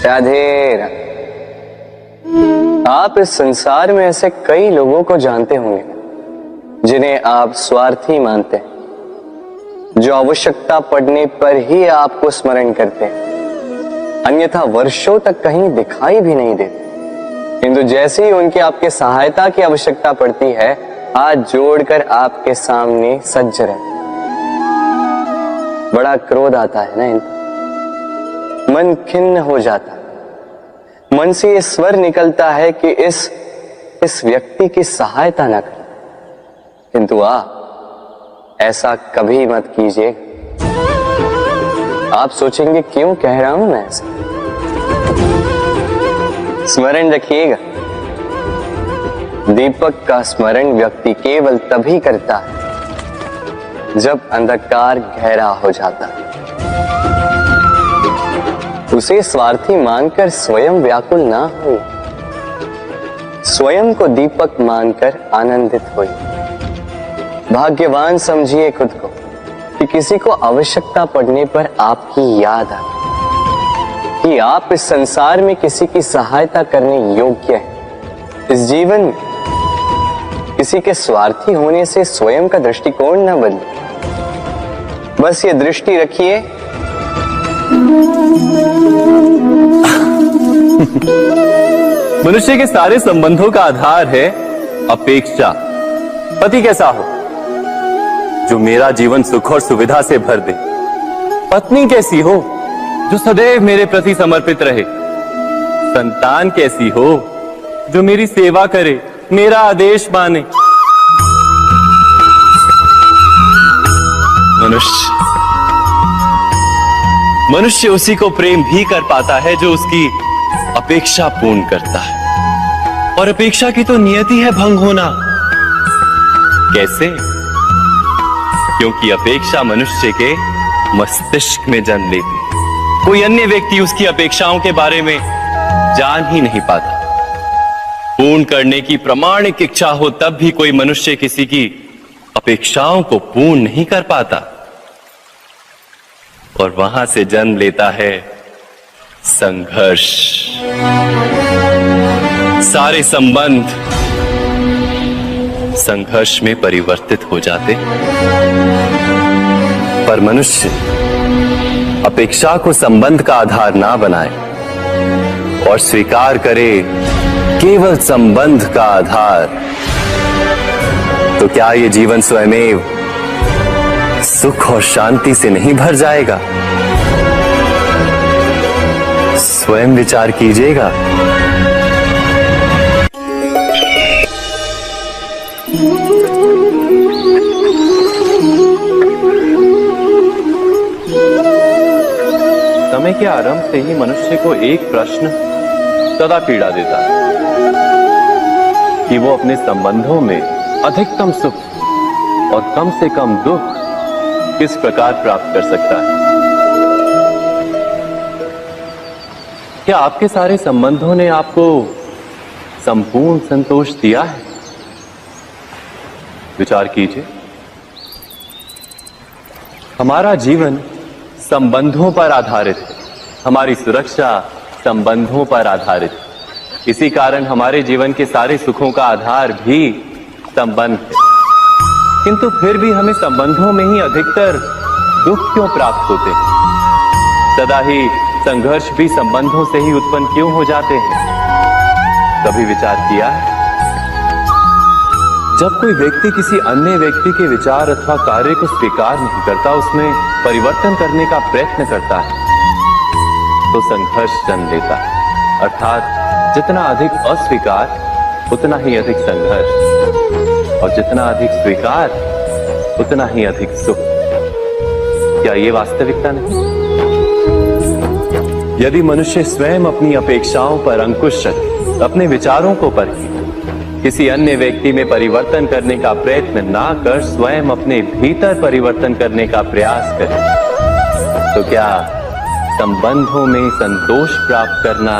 राधे राधे। आप इस संसार में ऐसे कई लोगों को जानते होंगे जिन्हें आप स्वार्थी मानते हैं, जो आवश्यकता पड़ने पर ही आपको स्मरण करते हैं, अन्यथा वर्षों तक कहीं दिखाई भी नहीं देते। किंतु जैसे ही उनकी आपके सहायता की आवश्यकता पड़ती है, हाथ जोड़कर आपके सामने सज्ज रहते। बड़ा क्रोध आता है ना इनको, मन खिन्न हो जाता है। मन से ये स्वर निकलता है कि इस व्यक्ति की सहायता न करें। किंतु आप ऐसा कभी मत कीजिए। आप सोचेंगे क्यों कह रहा हूं मैं ऐसा? स्मरण रखिएगा, दीपक का स्मरण व्यक्ति केवल तभी करता है जब अंधकार गहरा हो जाता है। उसे स्वार्थी मानकर स्वयं व्याकुल ना हो, स्वयं को दीपक मानकर आनंदित हो। भाग्यवान समझिए खुद को कि किसी को आवश्यकता पड़ने पर आपकी याद आए कि आप इस संसार में किसी की सहायता करने योग्य हैं। इस जीवन में किसी के स्वार्थी होने से स्वयं का दृष्टिकोण न बदले। बस ये दृष्टि रखिए, मनुष्य के सारे संबंधों का आधार है अपेक्षा। पति कैसा हो जो मेरा जीवन सुख और सुविधा से भर दे? पत्नी कैसी हो जो सदैव मेरे प्रति समर्पित रहे? संतान कैसी हो जो मेरी सेवा करे, मेरा आदेश माने? मनुष्य उसी को प्रेम भी कर पाता है जो उसकी अपेक्षा पूर्ण करता है, और अपेक्षा की तो नियति है भंग होना। कैसे? क्योंकि अपेक्षा मनुष्य के मस्तिष्क में जन्म लेती है। कोई अन्य व्यक्ति उसकी अपेक्षाओं के बारे में जान ही नहीं पाता। पूर्ण करने की प्रामाणिक इच्छा हो तब भी कोई मनुष्य किसी की अपेक्षाओं को पूर्ण नहीं कर पाता, और वहां से जन्म लेता है संघर्ष। सारे संबंध संघर्ष में परिवर्तित हो जाते। पर मनुष्य अपेक्षा को संबंध का आधार ना बनाए, और स्वीकार करे केवल संबंध का आधार, तो क्या ये जीवन स्वयमेव सुख और शांति से नहीं भर जाएगा? स्वयं विचार कीजिएगा। समय के आरंभ से ही मनुष्य को एक प्रश्न सदा पीड़ा देता है कि वो अपने संबंधों में अधिकतम सुख और कम से कम दुख किस प्रकार प्राप्त कर सकता है। क्या आपके सारे संबंधों ने आपको संपूर्ण संतोष दिया है? विचार कीजिए। हमारा जीवन संबंधों पर आधारित है, हमारी सुरक्षा संबंधों पर आधारित है। इसी कारण हमारे जीवन के सारे सुखों का आधार भी संबंध है। किंतु फिर भी हमें संबंधों में ही अधिकतर दुख क्यों प्राप्त होते हैं? सदा ही संघर्ष भी संबंधों से ही उत्पन्न क्यों हो जाते हैं? कभी विचार किया है? जब कोई व्यक्ति किसी अन्य व्यक्ति के विचार अथवा कार्य को स्वीकार नहीं करता, उसमें परिवर्तन करने का प्रयत्न करता है, तो संघर्ष जन्म लेता है। अर्थात जितना अधिक अस्वीकार उतना ही अधिक संघर्ष, और जितना अधिक स्वीकार उतना ही अधिक सुख। क्या ये वास्तविकता नहीं? यदि मनुष्य स्वयं अपनी अपेक्षाओं पर अंकुश रखे, अपने विचारों को परखे, किसी अन्य व्यक्ति में परिवर्तन करने का प्रयत्न ना कर स्वयं अपने भीतर परिवर्तन करने का प्रयास करे, तो क्या संबंधों में संतोष प्राप्त करना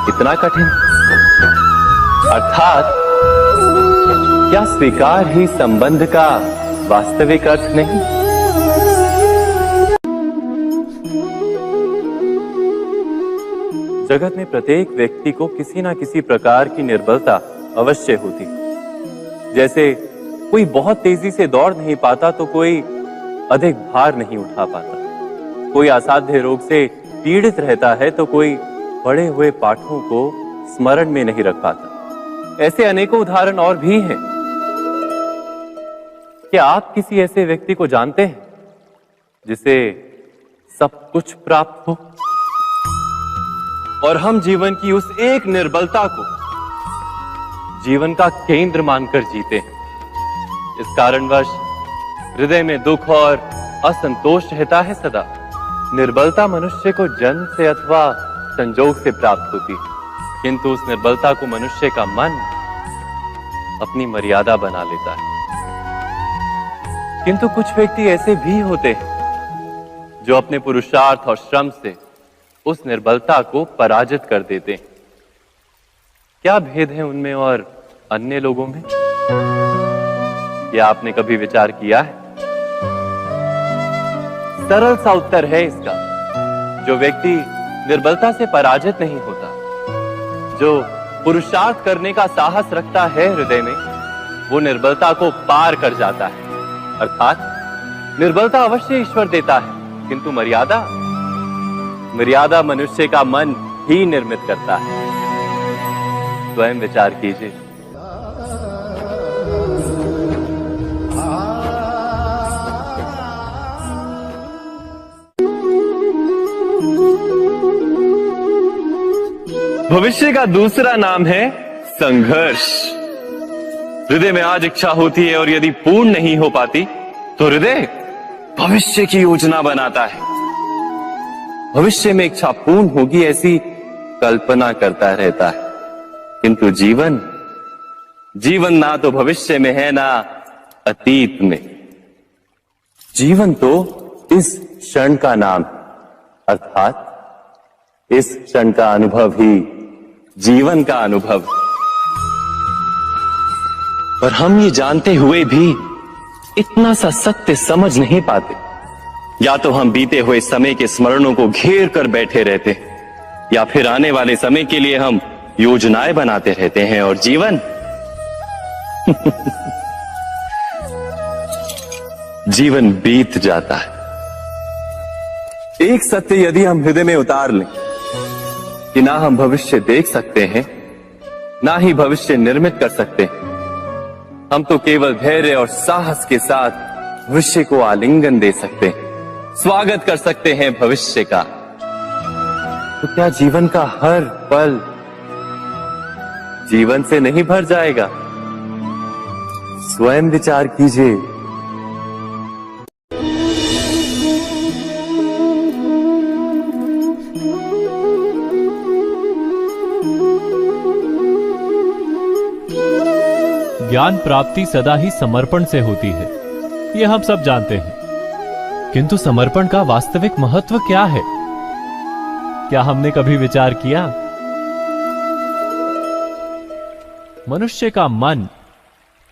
इतना कठिन? अर्थात क्या स्वीकार ही संबंध का वास्तविक अर्थ नहीं? जगत में प्रत्येक व्यक्ति को किसी ना किसी प्रकार की निर्बलता अवश्य होती। जैसे कोई बहुत तेजी से दौड़ नहीं पाता तो कोई अधिक भार नहीं उठा पाता, कोई असाध्य रोग से पीड़ित रहता है तो कोई पढ़े हुए पाठों को स्मरण में नहीं रख पाता। ऐसे अनेकों उदाहरण और भी हैं। क्या आप किसी ऐसे व्यक्ति को जानते हैं जिसे सब कुछ प्राप्त हो और हम जीवन की उस एक निर्बलता को जीवन का केंद्र मानकर जीते हैं? इस कारणवश हृदय में दुख और असंतोष रहता है सदा। निर्बलता मनुष्य को जन्म से अथवा संजोग से प्राप्त होती है, किंतु उस निर्बलता को मनुष्य का मन अपनी मर्यादा बना लेता है। किंतु कुछ व्यक्ति ऐसे भी होते हैं जो अपने पुरुषार्थ और श्रम से उस निर्बलता को पराजित कर देते हैं। क्या भेद है उनमें और अन्य लोगों में? क्या आपने कभी विचार किया है? सरल सा उत्तर है इसका। जो व्यक्ति निर्बलता से पराजित नहीं होता, जो पुरुषार्थ करने का साहस रखता है हृदय में, वो निर्बलता को पार कर जाता है। अर्थात निर्बलता अवश्य ईश्वर देता है, किंतु मर्यादा मनुष्य का मन ही निर्मित करता है। स्वयं विचार कीजिए। भविष्य का दूसरा नाम है संघर्ष। हृदय में आज इच्छा होती है और यदि पूर्ण नहीं हो पाती तो हृदय भविष्य की योजना बनाता है। भविष्य में इच्छा पूर्ण होगी ऐसी कल्पना करता रहता है, किंतु जीवन ना तो भविष्य में है ना अतीत में। जीवन तो इस क्षण का नाम, अर्थात इस क्षण का अनुभव ही जीवन का अनुभव। पर हम ये जानते हुए भी इतना सा सत्य समझ नहीं पाते। या तो हम बीते हुए समय के स्मरणों को घेर कर बैठे रहते हैं, या फिर आने वाले समय के लिए हम योजनाएं बनाते रहते हैं और जीवन जीवन बीत जाता है। एक सत्य यदि हम हृदय में उतार लें कि ना हम भविष्य देख सकते हैं, ना ही भविष्य निर्मित कर सकते हैं। हम तो केवल धैर्य और साहस के साथ भविष्य को आलिंगन दे सकते हैं, स्वागत कर सकते हैं भविष्य का। तो क्या जीवन का हर पल जीवन से नहीं भर जाएगा? स्वयं विचार कीजिए। ज्ञान प्राप्ति सदा ही समर्पण से होती है, यह हम सब जानते हैं। किंतु समर्पण का वास्तविक महत्व क्या है? क्या हमने कभी विचार किया? मनुष्य का मन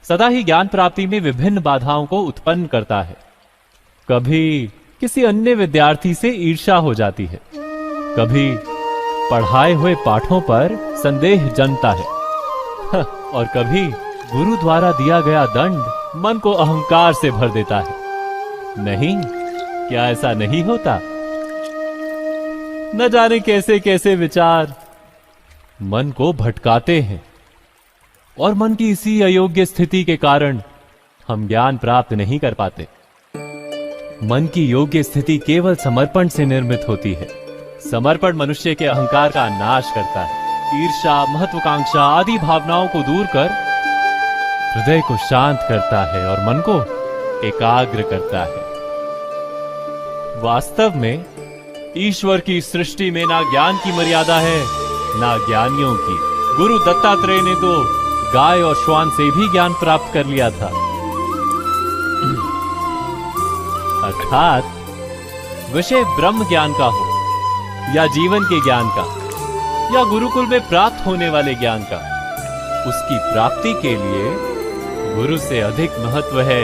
सदा ही ज्ञान प्राप्ति में विभिन्न बाधाओं को उत्पन्न करता है। कभी किसी अन्य विद्यार्थी से ईर्ष्या हो जाती है, कभी पढ़ाए हुए पाठों पर संदेह जन्मता है और कभी गुरु द्वारा दिया गया दंड मन को अहंकार से भर देता है। नहीं, क्या ऐसा नहीं होता? न जाने कैसे कैसे विचार मन को भटकाते हैं और मन की इसी अयोग्य स्थिति के कारण हम ज्ञान प्राप्त नहीं कर पाते। मन की योग्य स्थिति केवल समर्पण से निर्मित होती है। समर्पण मनुष्य के अहंकार का नाश करता है, ईर्ष्या, महत्वाकांक्षा आदि भावनाओं को दूर कर हृदय को शांत करता है और मन को एकाग्र करता है। वास्तव में ईश्वर की सृष्टि में ना ज्ञान की मर्यादा है, ना ज्ञानियों की। गुरु दत्तात्रेय ने तो गाय और श्वान से भी ज्ञान प्राप्त कर लिया था। अर्थात विषय ब्रह्म ज्ञान का हो या जीवन के ज्ञान का या गुरुकुल में प्राप्त होने वाले ज्ञान का, उसकी प्राप्ति के लिए गुरु से अधिक महत्व है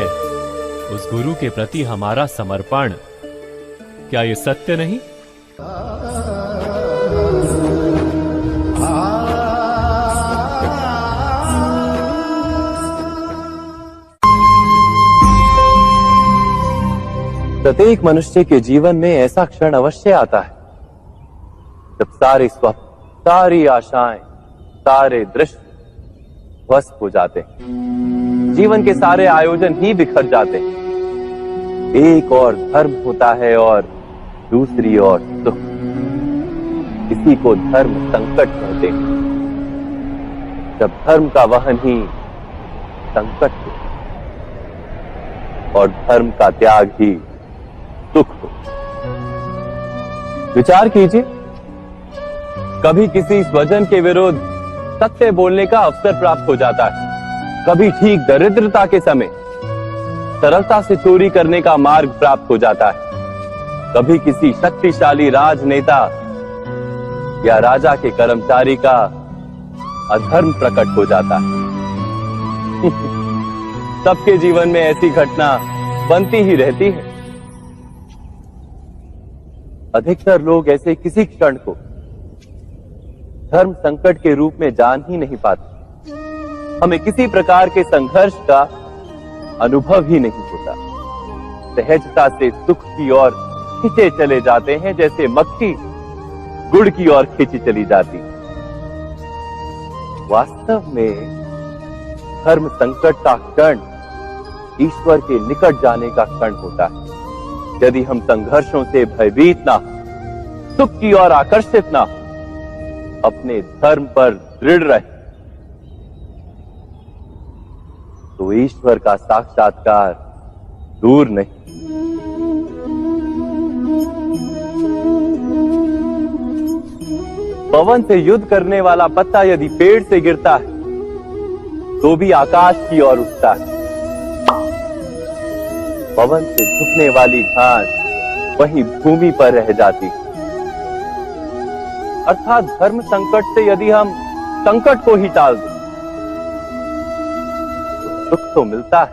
उस गुरु के प्रति हमारा समर्पण। क्या ये सत्य नहीं? प्रत्येक मनुष्य के जीवन में ऐसा क्षण अवश्य आता है जब सारे स्वप्न, सारी आशाएं, सारे दृश्य ध्वस्त हो जाते हैं। जीवन के सारे आयोजन ही बिखर जाते हैं। एक और धर्म होता है और दूसरी ओर सुख। इसी को धर्म संकट कहते हैं। जब धर्म का वहन ही संकट हो और धर्म का त्याग ही सुख हो। विचार कीजिए, कभी किसी स्वजन के विरुद्ध सत्य बोलने का अवसर प्राप्त हो जाता है, कभी ठीक दरिद्रता के समय सरलता से चोरी करने का मार्ग प्राप्त हो जाता है, कभी किसी शक्तिशाली राजनेता या राजा के कर्मचारी का अधर्म प्रकट हो जाता है। सबके जीवन में ऐसी घटना बनती ही रहती है। अधिकतर लोग ऐसे किसी क्षण को धर्म संकट के रूप में जान ही नहीं पाते। हमें किसी प्रकार के संघर्ष का अनुभव ही नहीं होता। सहजता से सुख की ओर खींचे चले जाते हैं, जैसे मक्खी गुड़ की ओर खींची चली जाती। वास्तव में धर्म संकट का क्षण ईश्वर के निकट जाने का क्षण होता है। यदि हम संघर्षों से भयभीत ना हो, सुख की ओर आकर्षित ना हो, अपने धर्म पर दृढ़ रहे, तो ईश्वर का साक्षात्कार दूर नहीं। पवन से युद्ध करने वाला पत्ता यदि पेड़ से गिरता है तो भी आकाश की ओर उठता है। पवन से झुकने वाली घास वहीं भूमि पर रह जाती। अर्थात धर्म संकट से यदि हम संकट को ही टाल दें तो सुख तो मिलता है,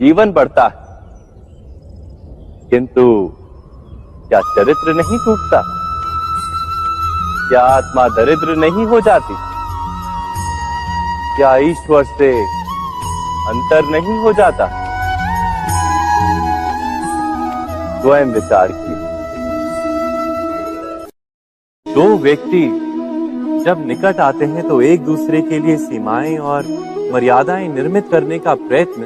जीवन बढ़ता है, किंतु क्या चरित्र नहीं टूटता? क्या आत्मा दरिद्र नहीं हो जाती? क्या ईश्वर से अंतर नहीं हो जाता? स्वयं विचार कीजिए। दो व्यक्ति जब निकट आते हैं तो एक दूसरे के लिए सीमाएं और मर्यादाएं निर्मित करने का प्रयत्न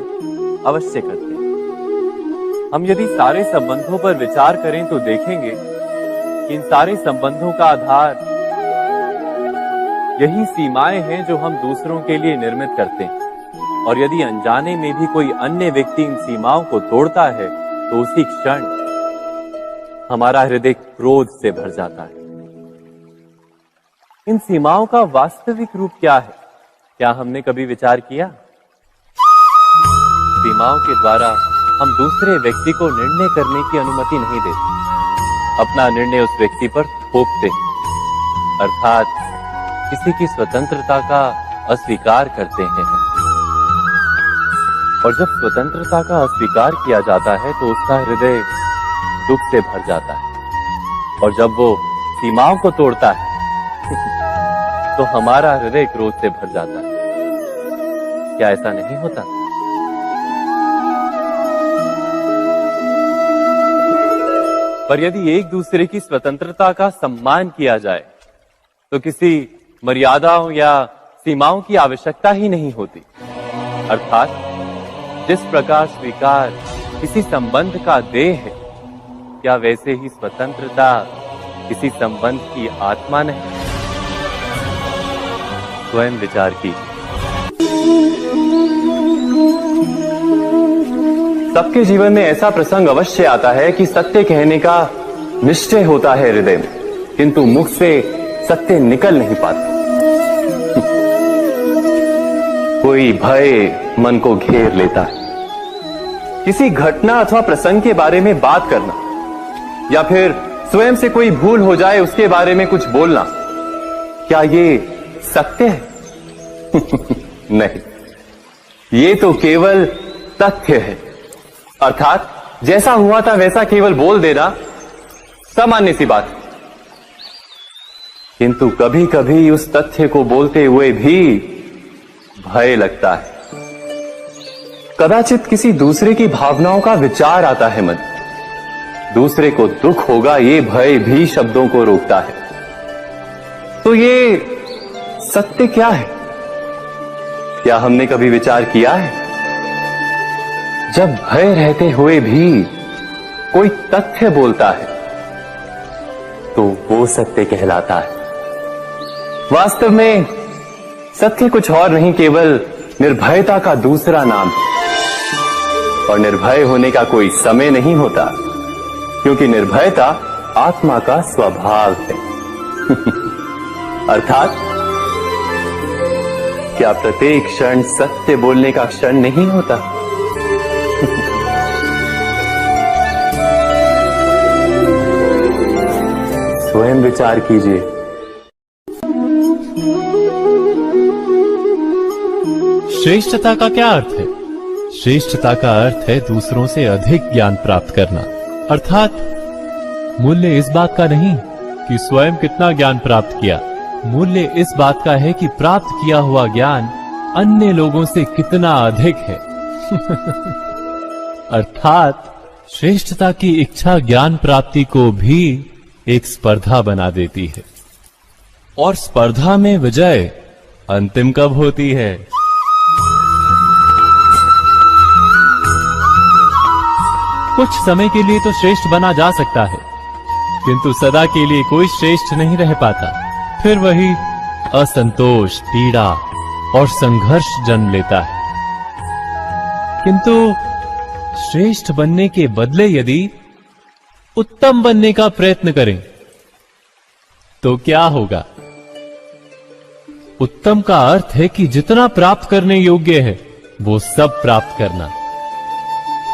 अवश्य करते हैं। हम यदि सारे संबंधों पर विचार करें तो देखेंगे कि इन सारे संबंधों का आधार यही सीमाएं हैं जो हम दूसरों के लिए निर्मित करते हैं। और यदि अनजाने में भी कोई अन्य व्यक्ति इन सीमाओं को तोड़ता है तो उसी क्षण हमारा हृदय क्रोध से भर जाता है। इन सीमाओं का वास्तविक रूप क्या है? क्या हमने कभी विचार किया? सीमाओं के द्वारा हम दूसरे व्यक्ति को निर्णय करने की अनुमति नहीं देते, अपना निर्णय उस व्यक्ति पर थोपते, अर्थात किसी की स्वतंत्रता का अस्वीकार करते हैं। और जब स्वतंत्रता का अस्वीकार किया जाता है तो उसका हृदय दुख से भर जाता है। और जब वो सीमाओं को तोड़ता है तो हमारा हृदय क्रोध से भर जाता है। क्या ऐसा नहीं होता? पर यदि एक दूसरे की स्वतंत्रता का सम्मान किया जाए तो किसी मर्यादाओं या सीमाओं की आवश्यकता ही नहीं होती। अर्थात जिस प्रकार स्वीकार किसी संबंध का देह है, क्या वैसे ही स्वतंत्रता किसी संबंध की आत्मा नहीं? स्वयं विचार की। सबके जीवन में ऐसा प्रसंग अवश्य आता है कि सत्य कहने का निश्चय होता है हृदय में, किंतु मुख से सत्य निकल नहीं पाता। कोई भय मन को घेर लेता है। किसी घटना अथवा प्रसंग के बारे में बात करना या फिर स्वयं से कोई भूल हो जाए उसके बारे में कुछ बोलना, क्या ये सत्य है? नहीं, ये तो केवल तथ्य है। अर्थात जैसा हुआ था वैसा केवल बोल देना सामान्य सी बात। किंतु कभी कभी उस तथ्य को बोलते हुए भी भय लगता है। कदाचित किसी दूसरे की भावनाओं का विचार आता है मन, दूसरे को दुख होगा ये भय भी शब्दों को रोकता है। तो ये सत्य क्या है? क्या हमने कभी विचार किया है? जब भय रहते हुए भी कोई तथ्य बोलता है तो वो सत्य कहलाता है। वास्तव में सत्य कुछ और नहीं, केवल निर्भयता का दूसरा नाम है। और निर्भय होने का कोई समय नहीं होता, क्योंकि निर्भयता आत्मा का स्वभाव है। अर्थात क्या प्रत्येक क्षण सत्य बोलने का क्षण नहीं होता? स्वयं विचार कीजिए। श्रेष्ठता का क्या अर्थ है? श्रेष्ठता का अर्थ है दूसरों से अधिक ज्ञान प्राप्त करना। अर्थात मूल्य इस बात का नहीं कि स्वयं कितना ज्ञान प्राप्त किया, मूल्य इस बात का है कि प्राप्त किया हुआ ज्ञान अन्य लोगों से कितना अधिक है। अर्थात श्रेष्ठता की इच्छा ज्ञान प्राप्ति को भी एक स्पर्धा बना देती है। और स्पर्धा में विजय अंतिम कब होती है? कुछ समय के लिए तो श्रेष्ठ बना जा सकता है, किंतु सदा के लिए कोई श्रेष्ठ नहीं रह पाता। फिर वही असंतोष, पीड़ा और संघर्ष जन्म लेता है। किंतु श्रेष्ठ बनने के बदले यदि उत्तम बनने का प्रयत्न करें तो क्या होगा? उत्तम का अर्थ है कि जितना प्राप्त करने योग्य है वो सब प्राप्त करना,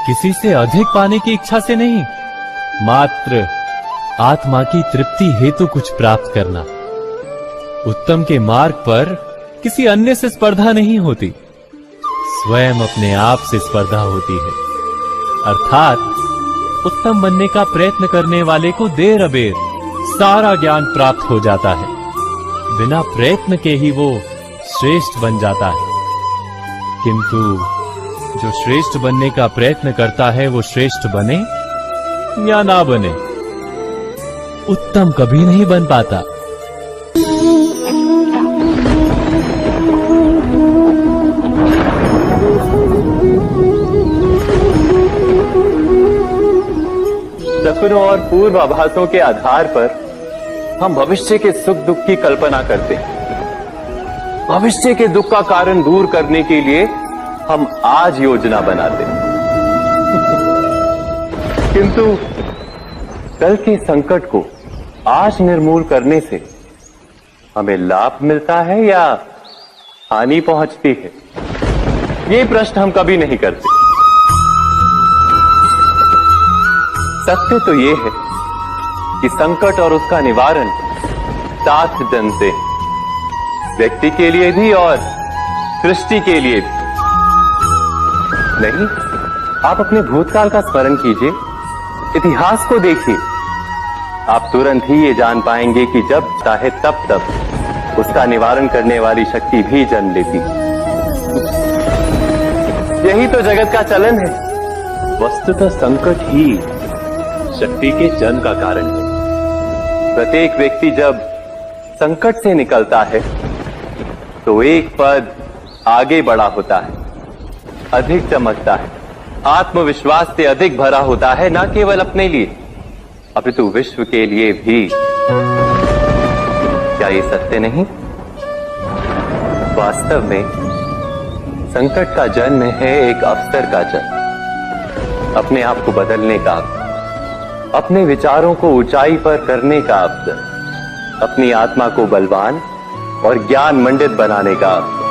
किसी से अधिक पाने की इच्छा से नहीं, मात्र आत्मा की तृप्ति हेतु कुछ प्राप्त करना। उत्तम के मार्ग पर किसी अन्य से स्पर्धा नहीं होती, स्वयं अपने आप से स्पर्धा होती है। अर्थात उत्तम बनने का प्रयत्न करने वाले को देर अबेर सारा ज्ञान प्राप्त हो जाता है, बिना प्रयत्न के ही वो श्रेष्ठ बन जाता है। किंतु जो श्रेष्ठ बनने का प्रयत्न करता है वो श्रेष्ठ बने या ना बने, उत्तम कभी नहीं बन पाता। सपनों और पूर्वाभासों के आधार पर हम भविष्य के सुख दुख की कल्पना करते हैं। भविष्य के दुख का कारण दूर करने के लिए हम आज योजना बनाते हैं। किंतु कल के संकट को आज निर्मूल करने से हमें लाभ मिलता है या हानि पहुंचती है, ये प्रश्न हम कभी नहीं करते। सत्य तो ये है कि संकट और उसका निवारण साथ जन से, व्यक्ति के लिए भी और सृष्टि के लिए भी। नहीं, आप अपने भूतकाल का स्मरण कीजिए, इतिहास को देखिए, आप तुरंत ही ये जान पाएंगे कि जब चाहे तब उसका निवारण करने वाली शक्ति भी जन्म लेती। यही तो जगत का चलन है। वस्तुतः संकट ही शक्ति के जन्म का कारण है। प्रत्येक व्यक्ति जब संकट से निकलता है तो एक पद आगे बढ़ा होता है, अधिक चमकता है, आत्मविश्वास से अधिक भरा होता है, न केवल अपने लिए अपितु विश्व के लिए भी। क्या ये सत्य नहीं? वास्तव में संकट का जन्म है एक अवसर का जन्म, अपने आप को बदलने का, अपने विचारों को ऊंचाई पर करने का अवसर, अपनी आत्मा को बलवान और ज्ञान मंडित बनाने का अवसर।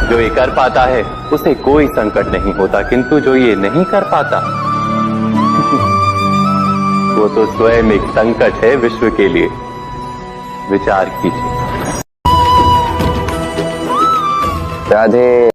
जो ये कर पाता है उसे कोई संकट नहीं होता, किंतु जो ये नहीं कर पाता वो तो स्वयं एक संकट है विश्व के लिए। विचार कीजिए। राधे